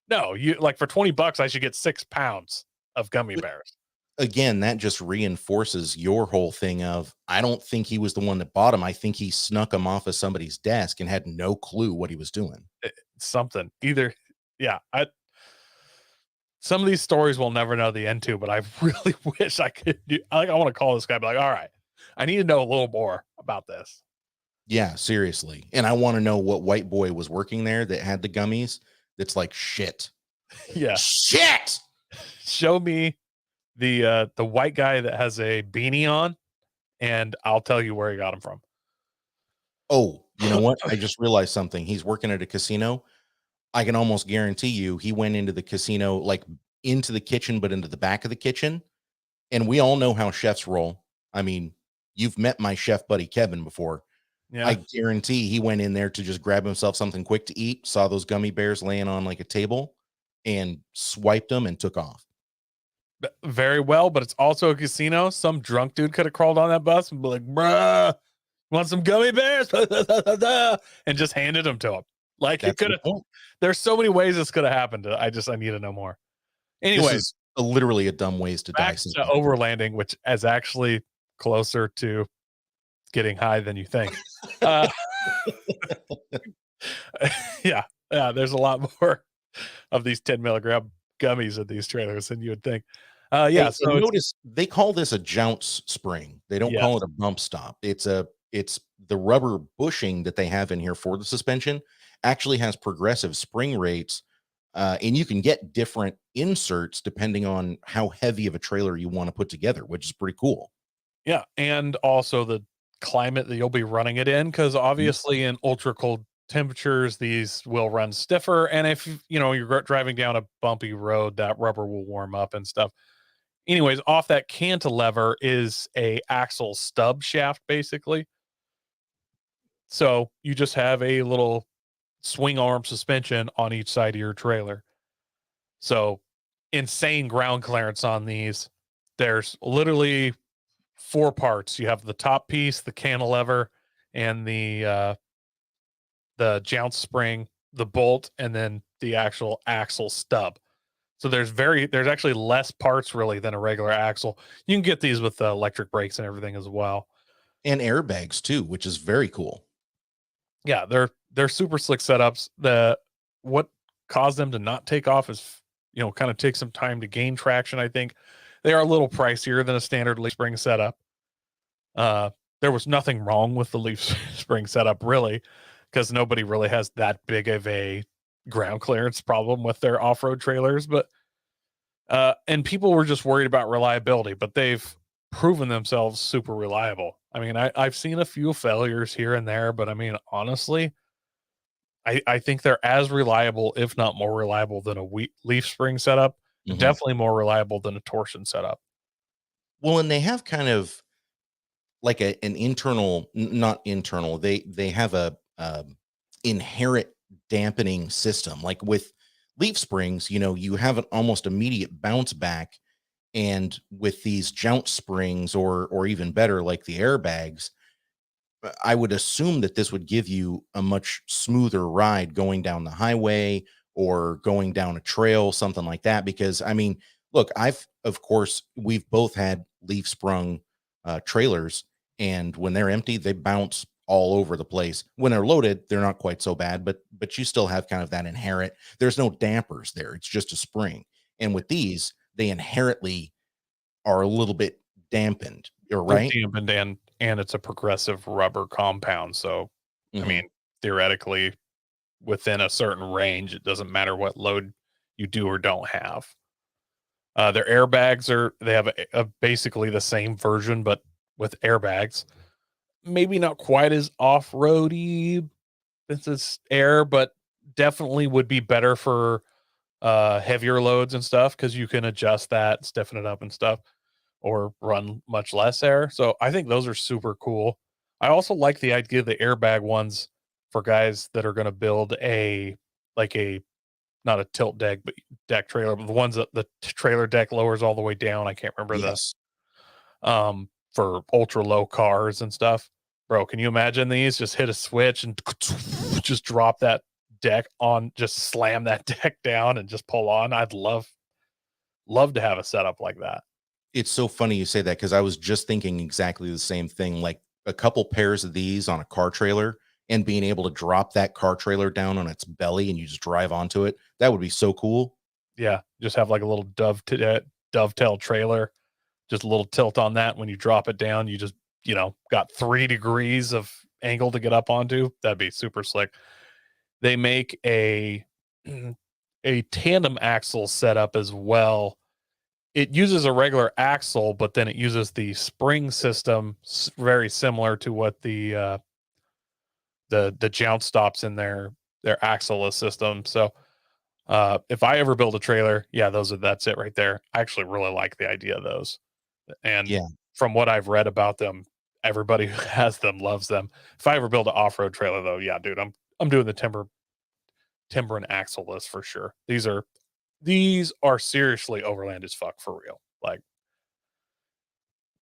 no, you like for $20, I should get 6 pounds of gummy But bears. again, that just reinforces your whole thing of, I don't think he was the one that bought him. I think he snuck him off of somebody's desk and had no clue what he was doing. Something either, yeah. some of these stories we'll never know the end to, but I really wish I could do. I want to call this guy, be like, all right, I need to know a little more about this. Yeah, seriously. And I want to know what white boy was working there that had the gummies. That's like shit. Yeah, Shit. show me the white guy that has a beanie on, and I'll tell you where he got them from. Oh, you know what? I just realized something. He's working at a casino. I can almost guarantee you he went into the casino, like into the kitchen, but into the back of the kitchen. And we all know how chefs roll. I mean, you've met my chef buddy Kevin before. Yeah, I guarantee he went in there to just grab himself something quick to eat, saw those gummy bears laying on like a table, and swiped them and took off. very well, but it's also a casino. Some drunk dude could have crawled on that bus and be like, bruh, want some gummy bears? And just handed them to him. Like, it That's could the have, point. there's so many ways this could have happened. I need to know more. This Anyways, is literally a dumb ways to die. back to overlanding, which is actually closer to getting high than you think. Yeah, there's a lot more of these 10 milligram gummies in these trailers than you would think. Yeah, Hey, so and notice they call this a jounce spring. They don't call yes. it a bump stop. It's the rubber bushing that they have in here for the suspension actually has progressive spring rates. And you can get different inserts depending on how heavy of a trailer you want to put together, which is pretty cool. Yeah, and also the climate that you'll be running it in, because obviously in ultra cold temperatures, these will run stiffer. And if you're driving down a bumpy road, that rubber will warm up and stuff. Anyways, off that cantilever is a axle stub shaft, basically. So you just have a little swing arm suspension on each side of your trailer. So insane ground clearance on these. There's literally 4 parts. You have the top piece, the cantilever, and the jounce spring, the bolt, and then the actual axle stub. So there's actually less parts really than a regular axle. You can get these with electric brakes and everything as well. And airbags too, which is very cool. Yeah, they're super slick setups. What caused them to not take off is kind of take some time to gain traction. I think they are a little pricier than a standard leaf spring setup. There was nothing wrong with the leaf spring setup really, because nobody really has that big of a ground clearance problem with their off-road trailers. But and people were just worried about reliability, but they've proven themselves super reliable. I mean, I've seen a few failures here and there, but I mean, honestly, I think they're as reliable, if not more reliable than a leaf spring setup. Mhm. Definitely more reliable than a torsion setup. Well, and they have kind of like an internal, not internal. They have a inherent dampening system. Like with leaf springs, you have an almost immediate bounce back, and with these jounce springs, or even better, like the airbags, I would assume that this would give you a much smoother ride going down the highway or going down a trail, something like that. Because I mean, look, of course, we've both had leaf sprung trailers, and when they're empty, they bounce all over the place. When they're loaded, they're not quite so bad, but you still have kind of that inherent. There's no dampers there; it's just a spring. And with these, they inherently are a little bit dampened. You're They're right. dampened, and it's a progressive rubber compound. So I Mhm. mean, theoretically, within a certain range, it doesn't matter what load you do or don't have. Their airbags they have basically the same version, but with airbags. Maybe not quite as off-roady since it's air, but definitely would be better for heavier loads and stuff, because you can adjust that, stiffen it up and stuff, or run much less air. So I think those are super cool. I also like the idea of the airbag ones for guys that are going to build like a not a tilt deck, but deck trailer, but the ones that the trailer deck lowers all the way down. I can't remember Yes. for ultra low cars and stuff. Bro, can you imagine these? Just hit a switch and just drop that deck on, just slam that deck down and just pull on. I'd love to have a setup like that. It's so funny you say that, because I was just thinking exactly the same thing. Like a couple pairs of these on a car trailer, and being able to drop that car trailer down on its belly and you just drive onto it. That would be so cool. Yeah, just have like a little dovetail trailer, just a little tilt on that. When you drop it down, you just, got 3 degrees of angle to get up onto. That'd be super slick. They make a a tandem axle setup as well. It uses a regular axle, but then it uses the spring system, very similar to what the jounce stops in their Axleless system. So if I ever build a trailer, yeah, that's it right there. I actually really like the idea of those. And Yeah. from what I've read about them, everybody who has them loves them. If I ever build an off-road trailer though, yeah, dude, I'm doing the Timbren Axleless for sure. These are seriously overland as fuck for real. Like,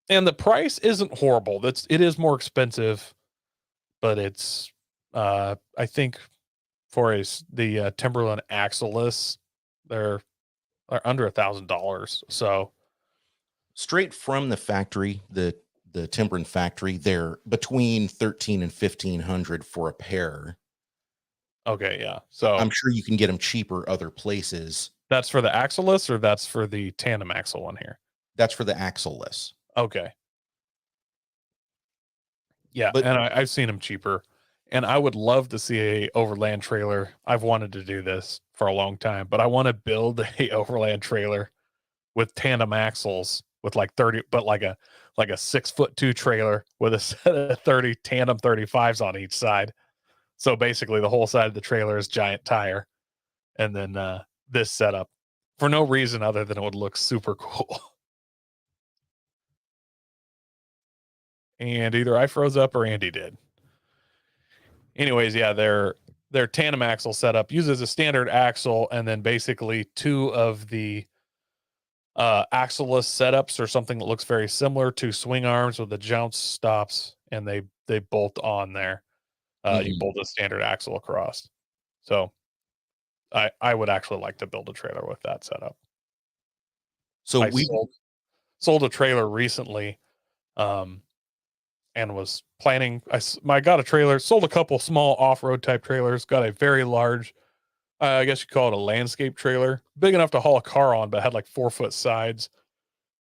and the price isn't horrible. It is more expensive, but it's I think for the Timberland Axleless, they're under $1,000. So Straight from the factory, the Timbren factory, they're between 13 and 1500 for a pair. okay, yeah. So I'm sure you can get them cheaper other places. that's for the Axleless, or that's for the tandem axle one here? That's for the Axleless. Okay. Yeah, But and I've seen them cheaper, and I would love to see a overland trailer. I've wanted to do this for a long time, but I want to build a overland trailer with tandem axles with like 30, but like a 6'2" trailer with a set of 30 tandem 35s on each side. So basically, the whole side of the trailer is giant tire, and then this setup for no reason other than it would look super cool. And either I froze up or Andy did. Anyways, yeah, their tandem axle setup uses a standard axle, and then basically 2 of the Axleless setups or something that looks very similar to swing arms with the jounce stops, and they bolt on there. You bolt a standard axle across. So I would actually like to build a trailer with that setup. so I we sold a trailer recently, and was planning. I got a trailer, sold a couple small off-road type trailers, got a very large, I guess you call it a landscape trailer, big enough to haul a car on, but had like 4-foot sides.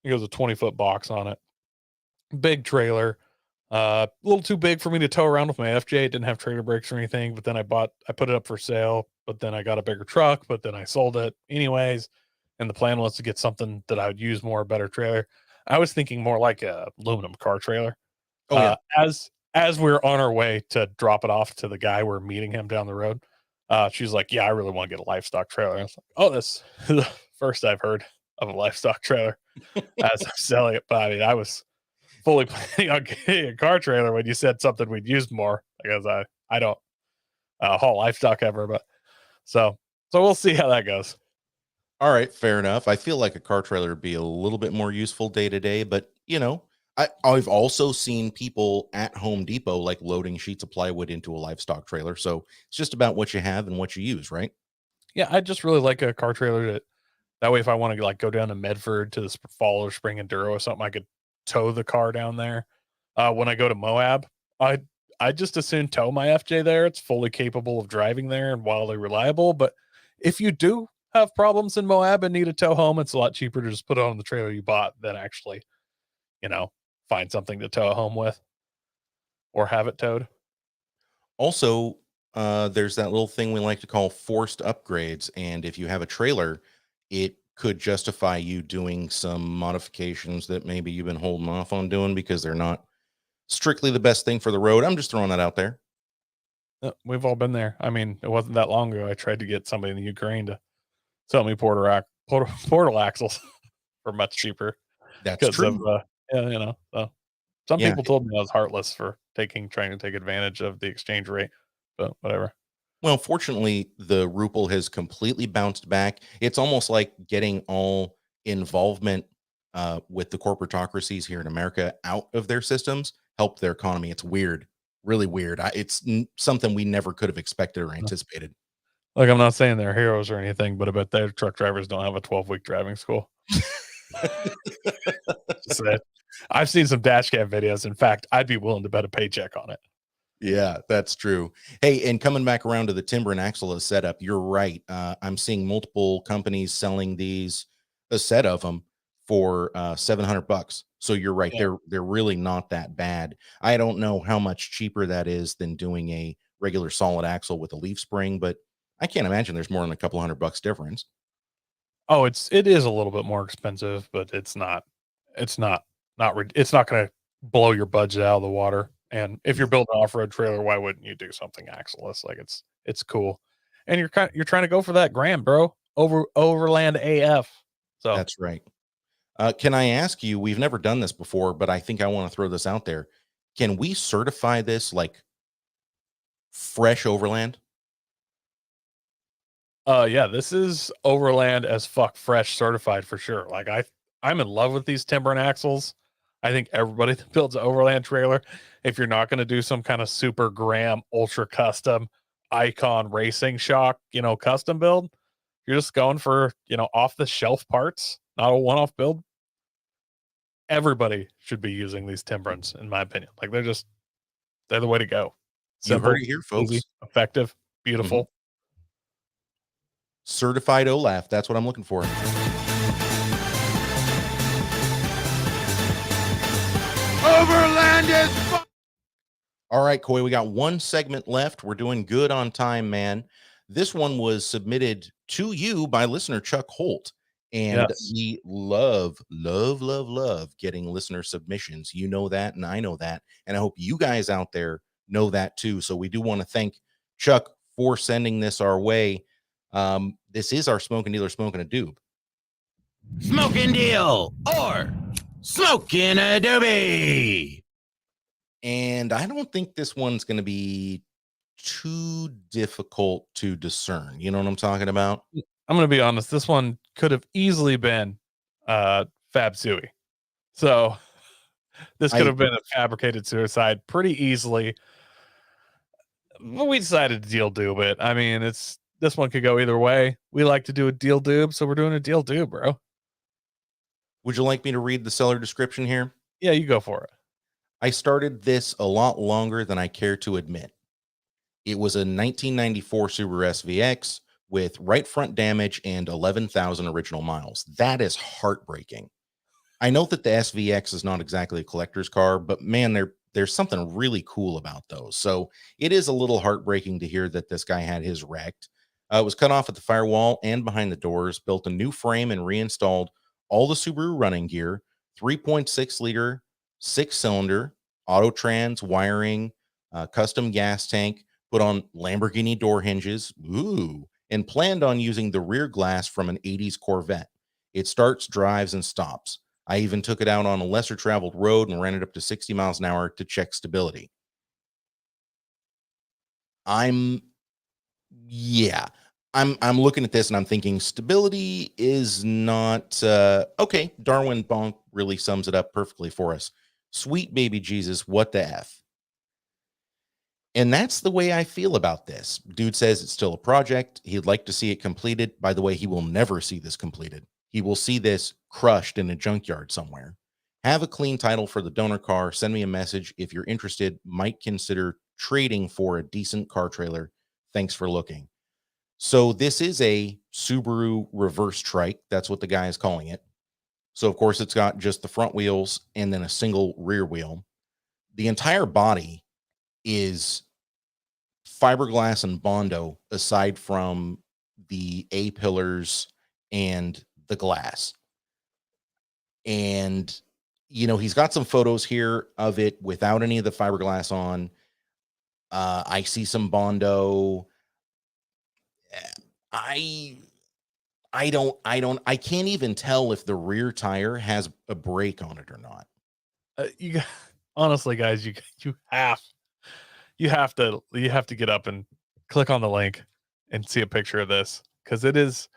It was a 20-foot box on it. Big trailer. A little too big for me to tow around with my FJ. It didn't have trailer brakes or anything, but then I put it up for sale, but then I got a bigger truck, but then I sold it anyways. And the plan was to get something that I would use more, a better trailer. I was thinking more like a aluminum car trailer. Oh yeah. As we we're on our way to drop it off to the guy, we're meeting him down the road. She's like, "Yeah, I really want to get a livestock trailer." I was like, "Oh, this is the first I've heard of a livestock trailer." As I'm selling it, but I mean, I was fully planning on getting a car trailer when you said something we'd use more, because I don't haul livestock ever, but so we'll see how that goes. All right, fair enough. I feel like a car trailer would be a little bit more useful day to day, but I've also seen people at Home Depot like loading sheets of plywood into a livestock trailer. So it's just about what you have and what you use, right? Yeah, I just really like a car trailer that way if I want to like go down to Medford to the fall or spring enduro or something, I could tow the car down there. When I go to Moab, I just assume tow my FJ there. It's fully capable of driving there and wildly reliable. But if you do have problems in Moab and need a tow home, it's a lot cheaper to just put it on the trailer you bought than actually, find something to tow it home with or have it towed. Also, there's that little thing we like to call forced upgrades. And if you have a trailer, it could justify you doing some modifications that maybe you've been holding off on doing because they're not strictly the best thing for the road. I'm just throwing that out there. We've all been there. I mean, it wasn't that long ago. I tried to get somebody in the Ukraine to sell me portal axles for much cheaper. That's Because true. of some Yeah. people told me I was heartless for trying to take advantage of the exchange rate, but whatever. Well, fortunately, the ruble has completely bounced back. It's almost like getting all involvement with the corporatocracies here in America out of their systems helped their economy. It's weird, really weird. It's something we never could have expected or anticipated. Like, I'm not saying they're heroes or anything, but I bet their truck drivers don't have a 12-week driving school. Just saying. I've seen some dash cam videos. In fact, I'd be willing to bet a paycheck on it. Yeah, that's true. Hey, and coming back around to the Timbren Axleless setup, you're right. I'm seeing multiple companies selling a set of them for $700. So you're right. Yeah. They're really not that bad. I don't know how much cheaper that is than doing a regular solid axle with a leaf spring, but I can't imagine there's more than a couple $100 difference. Oh, it is a little bit more expensive, but it's not going to blow your budget out of the water. And if you're Yeah, building an off-road trailer, why wouldn't you do something axleless? Like it's cool. And you're trying to go for that gram, bro. Overland AF. So, that's right. Can I ask you? We've never done this before, but I think I want to throw this out there. Can we certify this like fresh overland? yeah, this is overland as fuck fresh certified for sure. Like I'm in love with these Timbren axles. I think everybody that builds an overland trailer, if you're not going to do some kind of super gram ultra custom icon racing shock, custom build, you're just going for, off the shelf parts, not a one-off build. Everybody should be using these Timbrens, in my opinion. Like they're the way to go. You heard Simple, it here, easy, folks. effective, Mhm. beautiful. Certified OLAF. That's what I'm looking for. Overland is All right, Coy, we got one segment left. We're doing good on time, man. This one was submitted to you by listener Chuck Holt. And Yes. we love, love, love, love getting listener submissions. You know that, and I know that. And I hope you guys out there know that too. So we do want to thank Chuck for sending this our way. This is our Smoking Dealer Smoking a Doob. Smoking Deal or Smoking Adobe. And I don't think this one's going to be too difficult to discern. You know what I'm talking about? I'm gonna be honest. This one could have easily been Fab Sui. So this I could have agree. been a fabricated suicide pretty easily. But we decided to deal doob it. I mean, this one could go either way. We like to do a deal doob, so we're doing a deal doob, bro. Would you like me to read the seller description here? Yeah, you go for it. I started this a lot longer than I care to admit. It was a 1994 Subaru SVX with right front damage and 11,000 original miles. That is heartbreaking. I know that the SVX is not exactly a collector's car, but man, there's something really cool about those. So it is a little heartbreaking to hear that this guy had his wrecked. It was cut off at the firewall and behind the doors, built a new frame and reinstalled all the Subaru running gear, 3.6-liter, 6-cylinder, auto trans, wiring, custom gas tank, put on Lamborghini door hinges, ooh, and planned on using the rear glass from an 80s Corvette. It starts, drives, and stops. I even took it out on a lesser traveled road and ran it up to 60 miles an hour to check stability. I'm yeah. I'm looking at this and I'm thinking stability is not okay. Darwin Bonk really sums it up perfectly for us. Sweet baby Jesus, what the F? And that's the way I feel about this. Dude says it's still a project. He'd like to see it completed. By the way, he will never see this completed. He will see this crushed in a junkyard somewhere. Have a clean title for the donor car. Send me a message if you're interested. Might consider trading for a decent car trailer. Thanks for looking. So this is a Subaru reverse trike. That's what the guy is calling it. So of course it's got just the front wheels and then a single rear wheel. The entire body is fiberglass and Bondo aside from the A pillars and the glass. And he's got some photos here of it without any of the fiberglass on. I see some Bondo. I I can't even tell if the rear tire has a brake on it or not. Honestly, guys, you have to get up and click on the link and see a picture of this because it is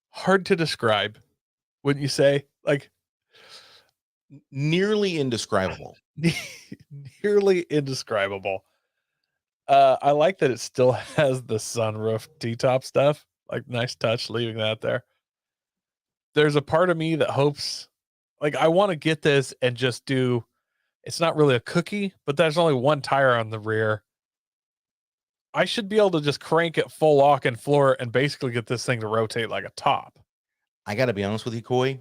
hard to describe. Wouldn't you say? Like Nearly indescribable. nearly indescribable. I like that it still has the sunroof T-top stuff. Like nice touch leaving that there. There's a part of me that hopes like I want to get this and just do It's not really a cookie, but there's only one tire on the rear. I should be able to just crank it full lock and floor and basically get this thing to rotate like a top. I got to be honest with you, Coy.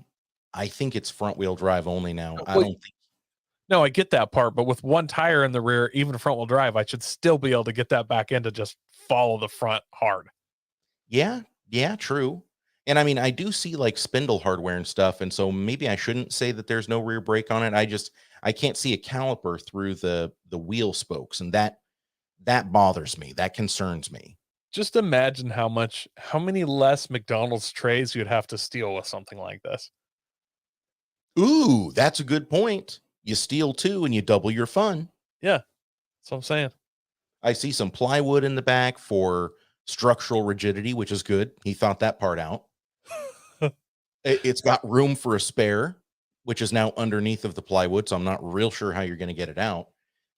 I think it's front wheel drive only now. I Well, don't think. No, I get that part, but with one tire in the rear, even front wheel drive, I should still be able to get that back end to just follow the front hard. Yeah, yeah, true. And I mean, I do see like spindle hardware and stuff, and so maybe I shouldn't say that there's no rear brake on it. I can't see a caliper through the wheel spokes, and that bothers me. That concerns me. Just imagine how many less McDonald's trays you'd have to steal with something like this. Ooh, that's a good point. You steal two and you double your fun. Yeah, that's what I'm saying. I see some plywood in the back for structural rigidity, which is good. He thought that part out. It's got room for a spare, which is now underneath of the plywood, so I'm not real sure how you're going to get it out.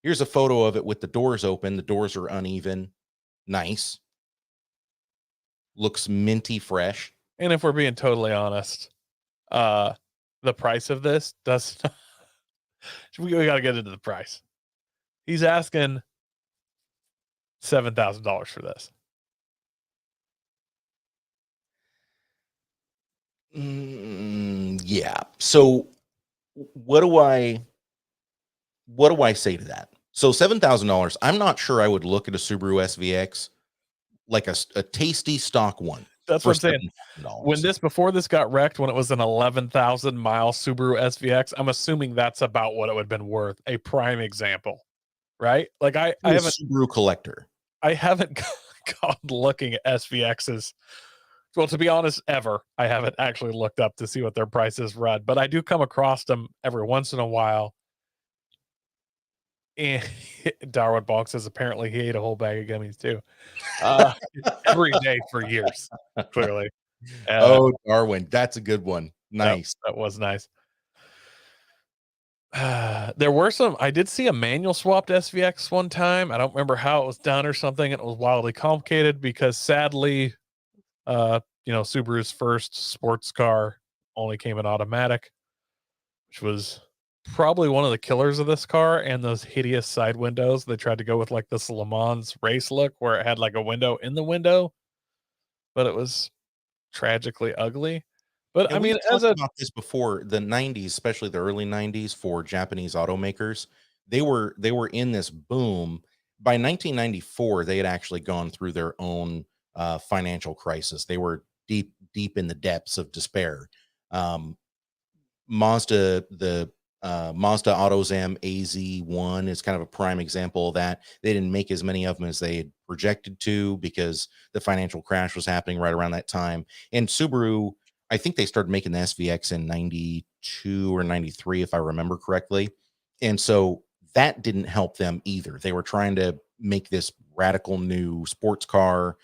Here's a photo of it with the doors open. The doors are uneven. Nice. Looks minty fresh. And if we're being totally honest, the price of this does not, we got to get into the price. He's asking $7,000 for this. Yeah. So what do I say to that? So $7,000. I'm not sure I would look at a Subaru SVX like a tasty stock one. That's what I'm saying. Before this got wrecked, when it was an 11,000 mile Subaru SVX, I'm assuming that's about what it would have been worth. A prime example, right? Like I haven't Subaru collector. I haven't gone looking at SVXs. Well, to be honest, ever. I haven't actually looked up to see what their prices run, but I do come across them every once in a while. And Darwin Bonk says apparently he ate a whole bag of gummies too. Every day for years, clearly. Oh, Darwin, that's a good one. Nice. That was nice. There were I did see a manual swapped SVX one time. I don't remember how it was done or something. It was wildly complicated because sadly, Subaru's first sports car only came in automatic, which was probably one of the killers of this car. And those hideous side windows, they tried to go with like this Le Mans race look where it had like a window in the window, but it was tragically ugly. But Yeah, I mean, talked about this before, the 90s, especially the early 90s for Japanese automakers, they were in this boom. By 1994, they had actually gone through their own financial crisis. They were deep in the depths of despair. Mazda, the Mazda AutoZam AZ1 is kind of a prime example of that. They didn't make as many of them as they had projected to because the financial crash was happening right around that time. And Subaru, I think they started making the SVX in 92 or 93, if I remember correctly. And so that didn't help them either. They were trying to make this radical new sports car.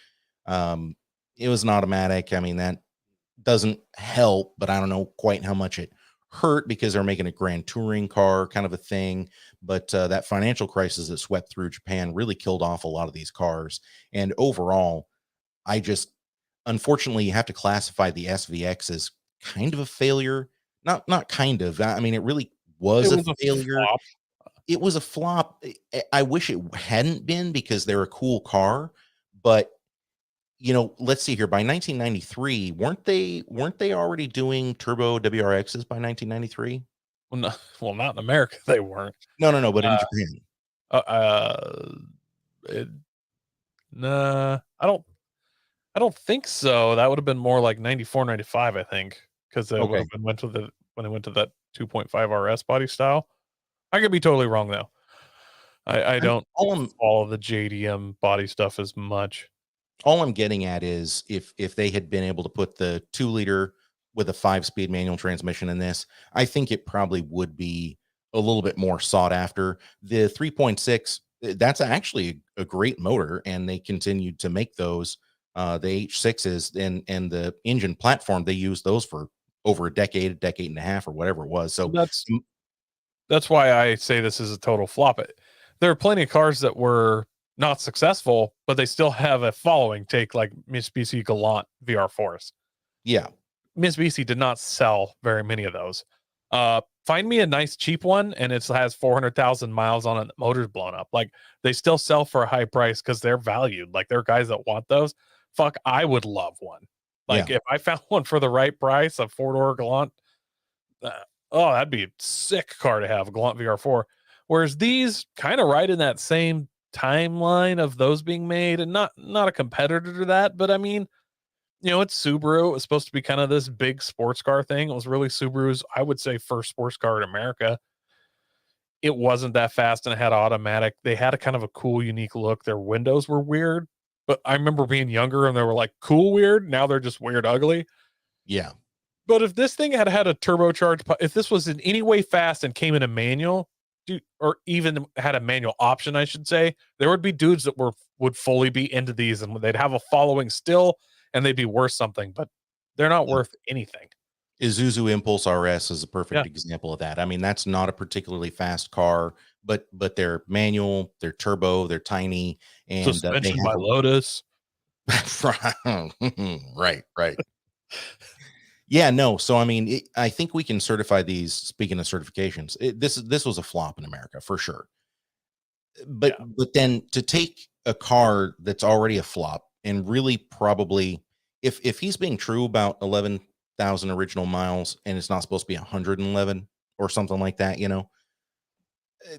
It was an automatic. I mean, that doesn't help, but I don't know quite how much it hurt because they're making a grand touring car kind of a thing. But that financial crisis that swept through Japan really killed off a lot of these cars. And overall, unfortunately, you have to classify the SVX as kind of a failure. Not kind of. I mean, it really was a failure. It was a flop. I wish it hadn't been because they're a cool car. But let's see here. By 1993, weren't they already doing turbo WRXs by 1993? Well, not in America. They weren't. No, but in Japan. Nah, I don't think so. That would have been more like 94, 95, I think, because they would have been when they went to that 2.5 RS body style. I could be totally wrong though. I don't follow the JDM body stuff as much. All I'm getting at is if they had been able to put the 2-liter with a 5-speed manual transmission in this, I think it probably would be a little bit more sought after. The 3.6, that's actually a great motor, and they continued to make those. The H6s and the engine platform, they used those for over a decade and a half, or whatever it was. So that's why I say this is a total flop. There are plenty of cars that were not successful, but they still have a following. Take like Mitsubishi Galant VR4s. Yeah. Mitsubishi did not sell very many of those. find me a nice cheap one and it has 400,000 miles on it. The motor's blown up. Like they still sell for a high price because they're valued. Like there are guys that want those. Fuck, I would love one. Like if I found one for the right price, a 4-door Galant, oh, that'd be a sick car to have, a Galant VR4. Whereas these kind of right in that same timeline of those being made, and not a competitor to that, but I mean, you know, it's Subaru. It was supposed to be kind of this big sports car thing. It was really Subaru's, I would say, first sports car in America. It wasn't that fast and it had automatic. They had a kind of a cool, unique look. Their windows were weird, but I remember being younger and they were like cool, weird. Now they're just weird, ugly. Yeah. But if this thing had a turbocharged, if this was in any way fast and came in a manual, or even had a manual option, I should say, there would be dudes that would fully be into these and they'd have a following still and they'd be worth something, but they're not worth anything. Isuzu Impulse RS is a perfect example of that. I mean, that's not a particularly fast car, but they're manual, they're turbo, they're tiny, and suspension by Lotus. Right. Yeah, no. So I mean, I think we can certify these. Speaking of certifications, this was a flop in America for sure. But then to take a car that's already a flop and really probably, if he's being true about 11,000 original miles and it's not supposed to be 111 or something like that, you know,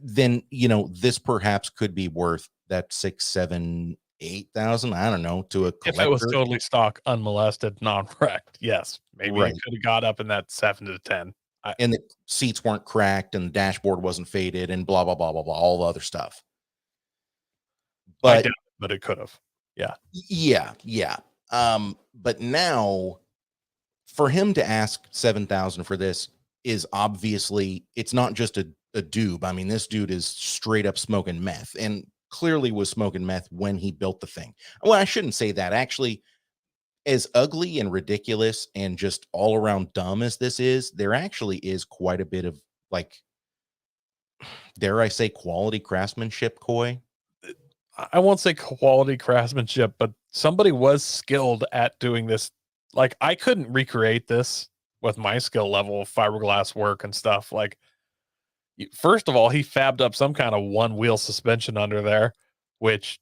then this perhaps could be worth that 6, 7, 8,000. I don't know, to a collector. If it was totally stock, unmolested, non-wrecked, yes, maybe Right. it could have got up in that 7 to 10. And the seats weren't cracked and the dashboard wasn't faded and blah blah blah blah blah, all the other stuff. But it could have. Yeah. But now for him to ask 7,000 for this is obviously, it's not just a doob. I mean, this dude is straight up smoking meth and clearly was smoking meth when he built the thing. Well, I shouldn't say that. Actually, as ugly and ridiculous and just all around dumb as this is, there actually is quite a bit of, like, dare I say, quality craftsmanship, Coy. I won't say quality craftsmanship, but somebody was skilled at doing this. Like, I couldn't recreate this with my skill level of fiberglass work and stuff. Like, first of all, he fabbed up some kind of one-wheel suspension under there, which,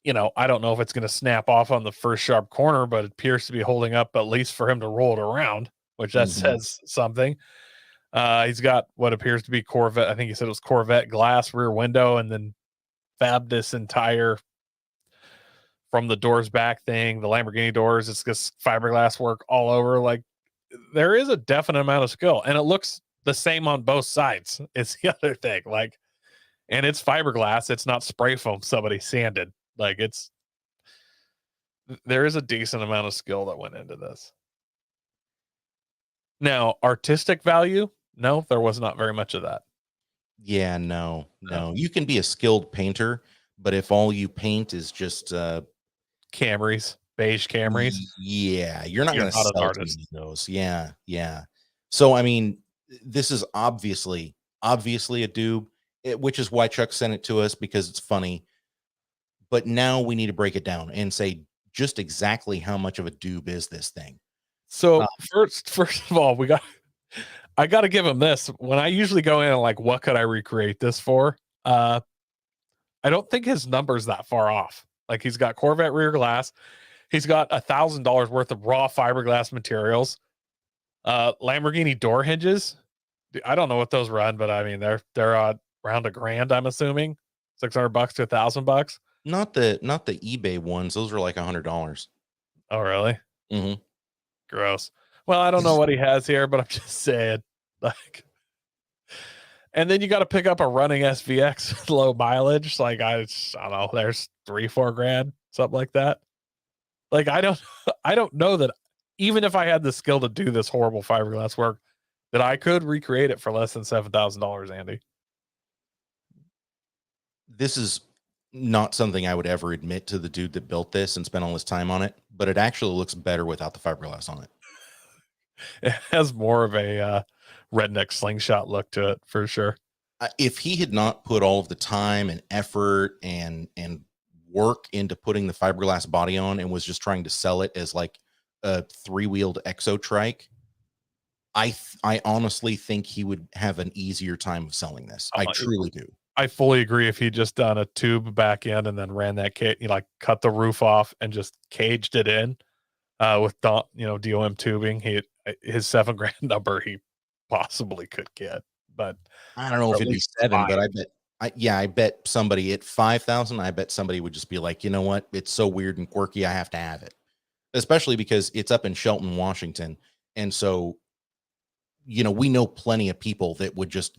you know, I don't know if it's going to snap off on the first sharp corner, but it appears to be holding up at least for him to roll it around, which that says something. He's got what appears to be Corvette. I think he said it was Corvette glass rear window, and then fabbed this entire from the doors back thing, the Lamborghini doors. It's just fiberglass work all over. Like, there is a definite amount of skill, and it looks the same on both sides. It's the other thing. Like, and it's fiberglass. It's not spray foam somebody sanded. Like, there is a decent amount of skill that went into this. Now, artistic value, no, there was not very much of that. Yeah, no. You can be a skilled painter, but if all you paint is just Camrys, beige Camrys, yeah, you're not going to sell those. Yeah. So I mean, this is obviously a doob, which is why Chuck sent it to us, because it's funny. But now we need to break it down and say just exactly how much of a doob is this thing. So first of all, I got to give him this. When I usually go in and like, what could I recreate this for? I don't think his number's that far off. Like, he's got Corvette rear glass. He's got $1,000 worth of raw fiberglass materials. Lamborghini door hinges. I don't know what those run, but I mean, they're around $1,000, I'm assuming. $600 to $1,000. Not the eBay ones. Those are like $100. Oh, really? Mm-hmm. Gross. Well, I don't know what he has here, but I'm just saying, like, and then you got to pick up a running SVX low mileage. Like, I don't know, there's $3-4 something like that. Like, I don't know that even if I had the skill to do this horrible fiberglass work, that I could recreate it for less than $7,000, Andy. This is not something I would ever admit to the dude that built this and spent all his time on it, but it actually looks better without the fiberglass on it. It has more of a redneck slingshot look to it, for sure. If he had not put all of the time and effort and work into putting the fiberglass body on and was just trying to sell it as like a 3-wheeled exo trike, I honestly think he would have an easier time of selling this. I truly do. I fully agree. If he just done a tube back end and then ran that kit, like cut the roof off and just caged it in with DOM tubing, his $7,000 number he possibly could get. But I don't know if at it'd be least 7, five. but I bet somebody at 5,000. I bet somebody would just be like, you know what? It's so weird and quirky. I have to have it, especially because it's up in Shelton, Washington, and so we know plenty of people that would just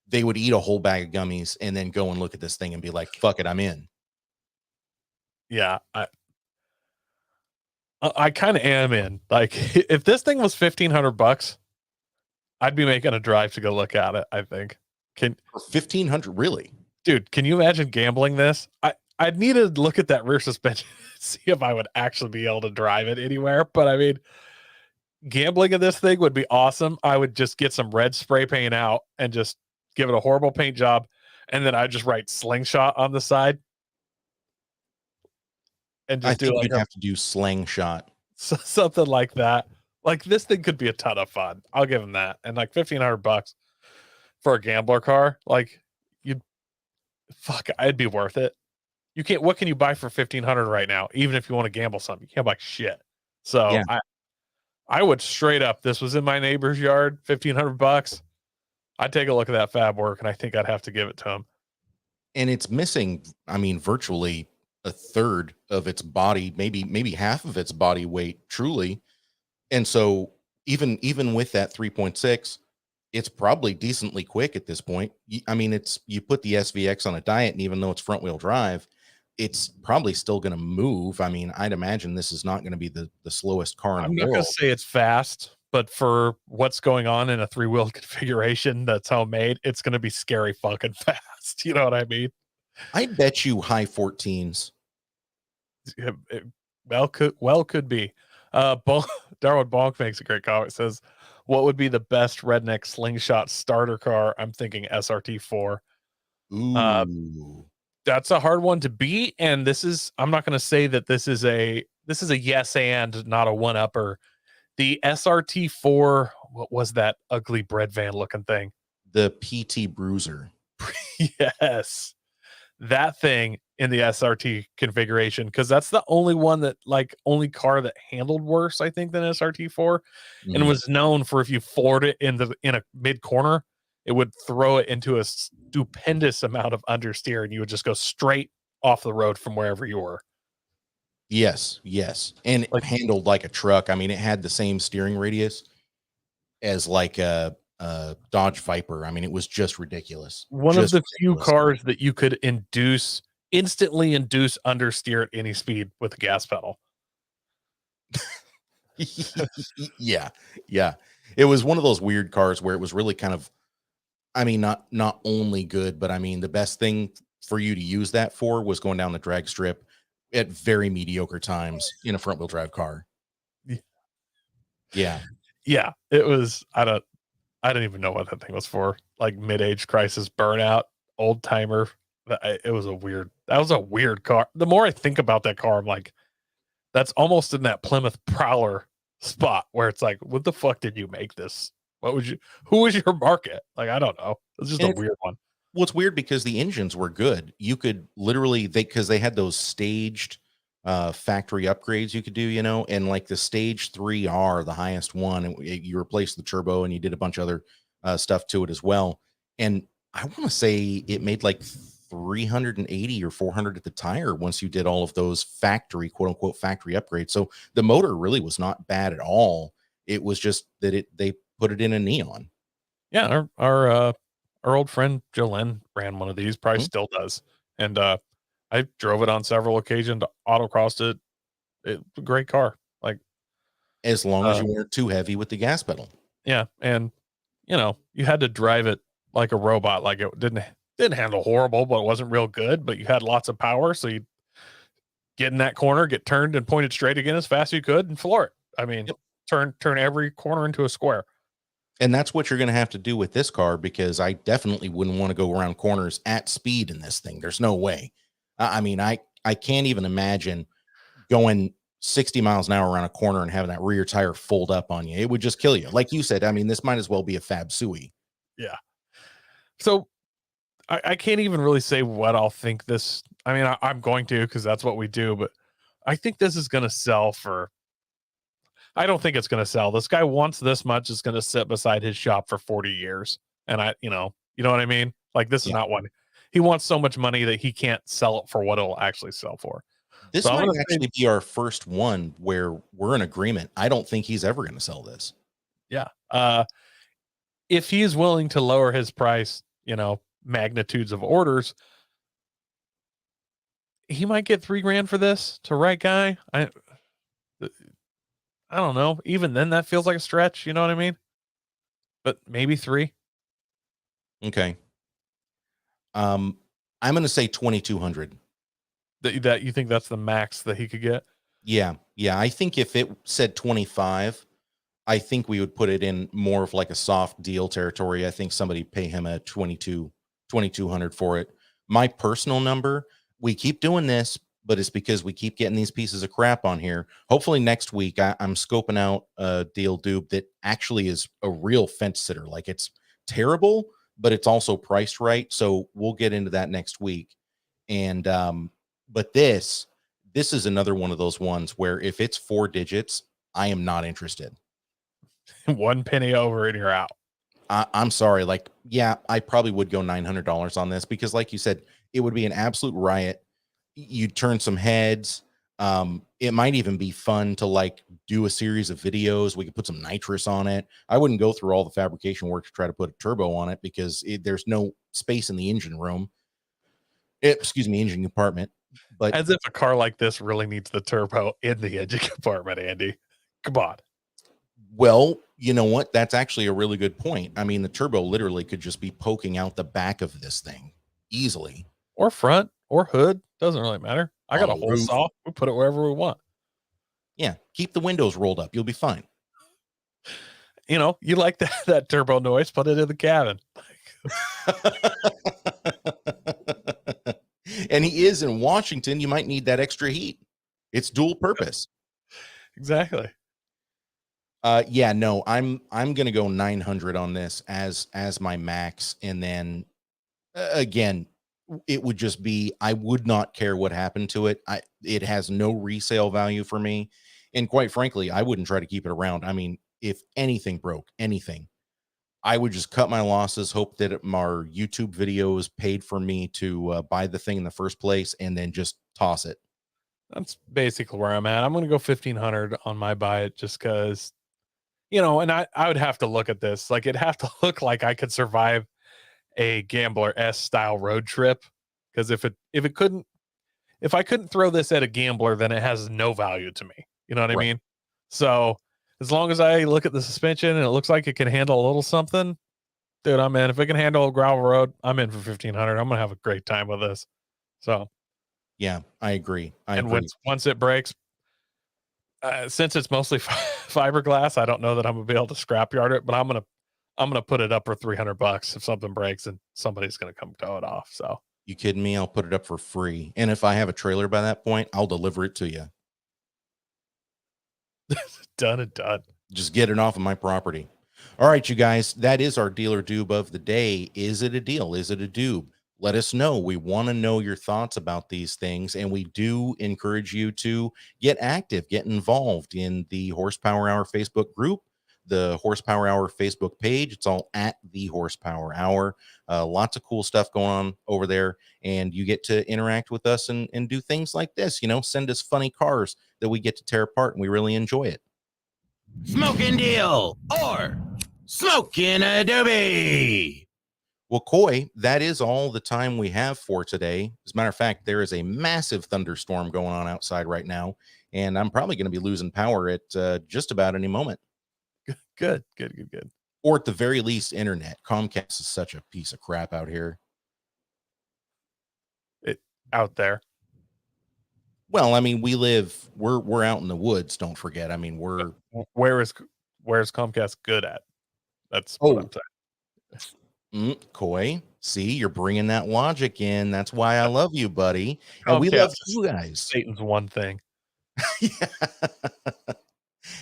they would eat a whole bag of gummies and then go and look at this thing and be like, fuck it, I'm in. Yeah, I kind of am in. Like, if this thing was $1,500, I'd be making a drive to go look at it. I think. For 1,500, really? Dude, can you imagine gambling this? I'd need to look at that rear suspension, see if I would actually be able to drive it anywhere. But I mean, gambling of this thing would be awesome. I would just get some red spray paint out and just give it a horrible paint job, and then I'd just write slingshot on the side. And just I think you'd have to do slingshot. Something like that. Like, this thing could be a ton of fun. I'll give him that. And like $1,500 for a gambler car, like it'd be worth it. What can you buy for $1,500 right now? Even if you want to gamble something, you can't buy shit. So yeah. I would straight up, this was in my neighbor's yard, $1,500. I'd take a look at that fab work, and I think I'd have to give it to him. And it's missing, virtually a third of its body, maybe half of its body weight, truly. And so even with that 3.6, it's probably decently quick at this point. You put the SVX on a diet, and even though it's front wheel drive, it's probably still going to move. I'd imagine this is not going to be the slowest car in the world. I'm not going to say it's fast, but for what's going on in a 3-wheel configuration that's homemade, it's going to be scary fucking fast. You know what I mean? I bet you high 14s. Could be. Darwood Bonk makes a great comment. It says, what would be the best redneck slingshot starter car? I'm thinking SRT4. Ooh. That's a hard one to beat. And I'm not going to say that this is a yes and not a one-upper. The SRT4, what was that ugly bread van looking thing? The PT Bruiser. Yes. That thing in the SRT configuration, because that's the only car that handled worse, I think, than SRT4, and was known for, if you floored it in a mid corner, it would throw it into a stupendous amount of understeer, and you would just go straight off the road from wherever you were. Yes, and it handled like a truck. It had the same steering radius as like a Dodge Viper. It was just ridiculous. One of the few cars that you could instantly induce understeer at any speed with a gas pedal. Yeah. It was one of those weird cars where it was really kind of, not only good, but the best thing for you to use that for was going down the drag strip at very mediocre times in a front wheel drive car. Yeah. It was, I don't even know what that thing was for. Like mid-age crisis burnout, old timer. That was a weird car. The more I think about that car, I'm like, that's almost in that Plymouth Prowler spot where it's like, what the fuck did you make this? Who was your market? Like, I don't know. It's just a weird one. Well, it's weird because the engines were good. You could literally, because they had those staged factory upgrades you could do, and like the stage 3R, the highest one, you replaced the turbo and you did a bunch of other stuff to it as well. And I want to say it made like 380 or 400 at the tire once you did all of those factory, quote unquote, factory upgrades. So the motor really was not bad at all. It was just that they put it in a neon. Yeah, our old friend Jolene ran one of these, probably still does, and I drove it on several occasions, autocrossed it. It's a great car. Like, as long as you weren't too heavy with the gas pedal. Yeah, and you had to drive it like a robot. Like, it didn't handle horrible, but it wasn't real good. But you had lots of power, so you get in that corner, get turned and pointed straight again as fast as you could, and floor it. Turn every corner into a square. And that's what you're going to have to do with this car, because I definitely wouldn't want to go around corners at speed in this thing. There's no way. I can't even imagine going 60 miles an hour around a corner and having that rear tire fold up on you. It would just kill you. Like you said, I mean, this might as well be a Fab Sui. Yeah. So I can't even really say what I'll think this. I mean, I'm going to, because that's what we do, but I think this is going to sell for. I don't think it's going to sell. This guy wants this much. It's going to sit beside his shop for 40 years. And you know what I mean? Like, this is not one. He wants so much money that he can't sell it for what it'll actually sell for. This might actually be our first one where we're in agreement. I don't think he's ever going to sell this. Yeah. If he's willing to lower his price, magnitudes of orders, he might get $3,000 for this to right guy. I don't know. Even then, that feels like a stretch. You know what I mean? But maybe 3. Okay. I'm going to say 2,200. That you think that's the max that he could get? Yeah. I think if it said 25, I think we would put it in more of like a soft deal territory. I think somebody pay him a 2,200 for it. My personal number, we keep doing this, but it's because we keep getting these pieces of crap on here. Hopefully next week I'm scoping out a deal dupe that actually is a real fence sitter. Like, it's terrible, but it's also priced right. So we'll get into that next week. And but this is another one of those ones where if it's 4 digits, I am not interested. 1 penny over and you're out. I'm sorry. Like, yeah, I probably would go $900 on this because, like you said, it would be an absolute riot. You'd turn some heads. It might even be fun to like do a series of videos. We could put some nitrous on it. I wouldn't go through all the fabrication work to try to put a turbo on it because there's no space in the engine room. Engine compartment. But as if a car like this really needs the turbo in the engine compartment, Andy. Come on. Well, you know what? That's actually a really good point. I mean, the turbo literally could just be poking out the back of this thing easily. Or front or hood. Doesn't really matter. I got a hole roof. saw. We put it wherever we want. Yeah. Keep the windows rolled up. You'll be fine. You like that turbo noise, put it in the cabin. And he is in Washington. You might need that extra heat. It's dual purpose. Exactly. Yeah, no, I'm going to go 900 on this as my max. And then again, it would just be, I would not care what happened to it. It has no resale value for me. And quite frankly, I wouldn't try to keep it around. I mean, if anything broke, I would just cut my losses, hope that our YouTube videos paid for me to buy the thing in the first place, and then just toss it. That's basically where I'm at. I'm going to go 1,500 on my buy it just because, and I would have to look at this. Like, it'd have to look like I could survive a Gambler S style road trip. Because if I couldn't throw this at a Gambler, then it has no value to me. You know what I mean? So as long as I look at the suspension and it looks like it can handle a little something, dude, I'm in. If it can handle a gravel road, I'm in for 1,500. I'm going to have a great time with this. So, yeah, I agree. Once it breaks, since it's mostly fiberglass, I don't know that I'm going to be able to scrapyard it, but I'm going to put it up for $300 if something breaks and somebody's going to come tow it off. So, you kidding me? I'll put it up for free. And if I have a trailer by that point, I'll deliver it to you. Done and done. Just get it off of my property. All right, you guys, that is our dealer doob of the day. Is it a deal? Is it a doob? Let us know. We want to know your thoughts about these things, and we do encourage you to get active, get involved in the Horsepower Hour Facebook group, the Horsepower Hour Facebook page. It's all at the Horsepower Hour. Lots of cool stuff going on over there, and you get to interact with us and do things like this. Send us funny cars that we get to tear apart, and we really enjoy it. Smoking deal or smoking adobe. Well, Coy, that is all the time we have for today. As a matter of fact, there is a massive thunderstorm going on outside right now, and I'm probably going to be losing power at just about any moment. Good. Or at the very least, internet. Comcast is such a piece of crap out here. Out there. Well, I mean, we're out in the woods. Don't forget. I mean, where's Comcast good at? That's what I'm saying. Coy, see, you're bringing that logic in. That's why I love you, buddy. And we love you guys. Satan's one thing. Yeah.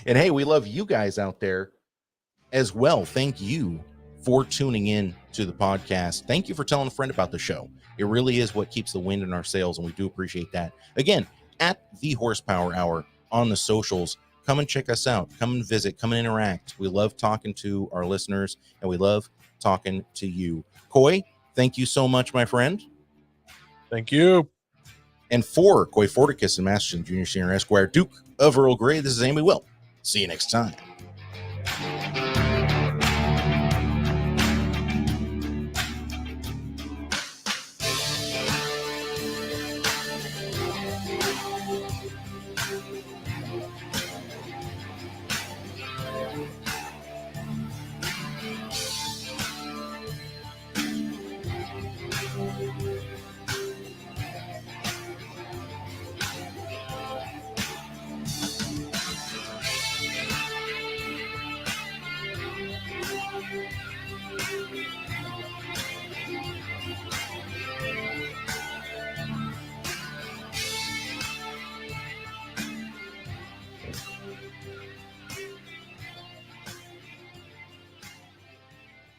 And hey, we love you guys out there as well. Thank you for tuning in to the podcast. Thank you for telling a friend about the show. It really is what keeps the wind in our sails, and we do appreciate that. Again, at the Horsepower Hour on the socials, come and check us out. Come and visit. Come and interact. We love talking to our listeners, and we love talking to you. Coy, thank you so much, my friend. Thank you. And for Coy Forticus and Masterson Jr. Senior Esquire, Duke of Earl Grey, this is Amy Will. See you next time.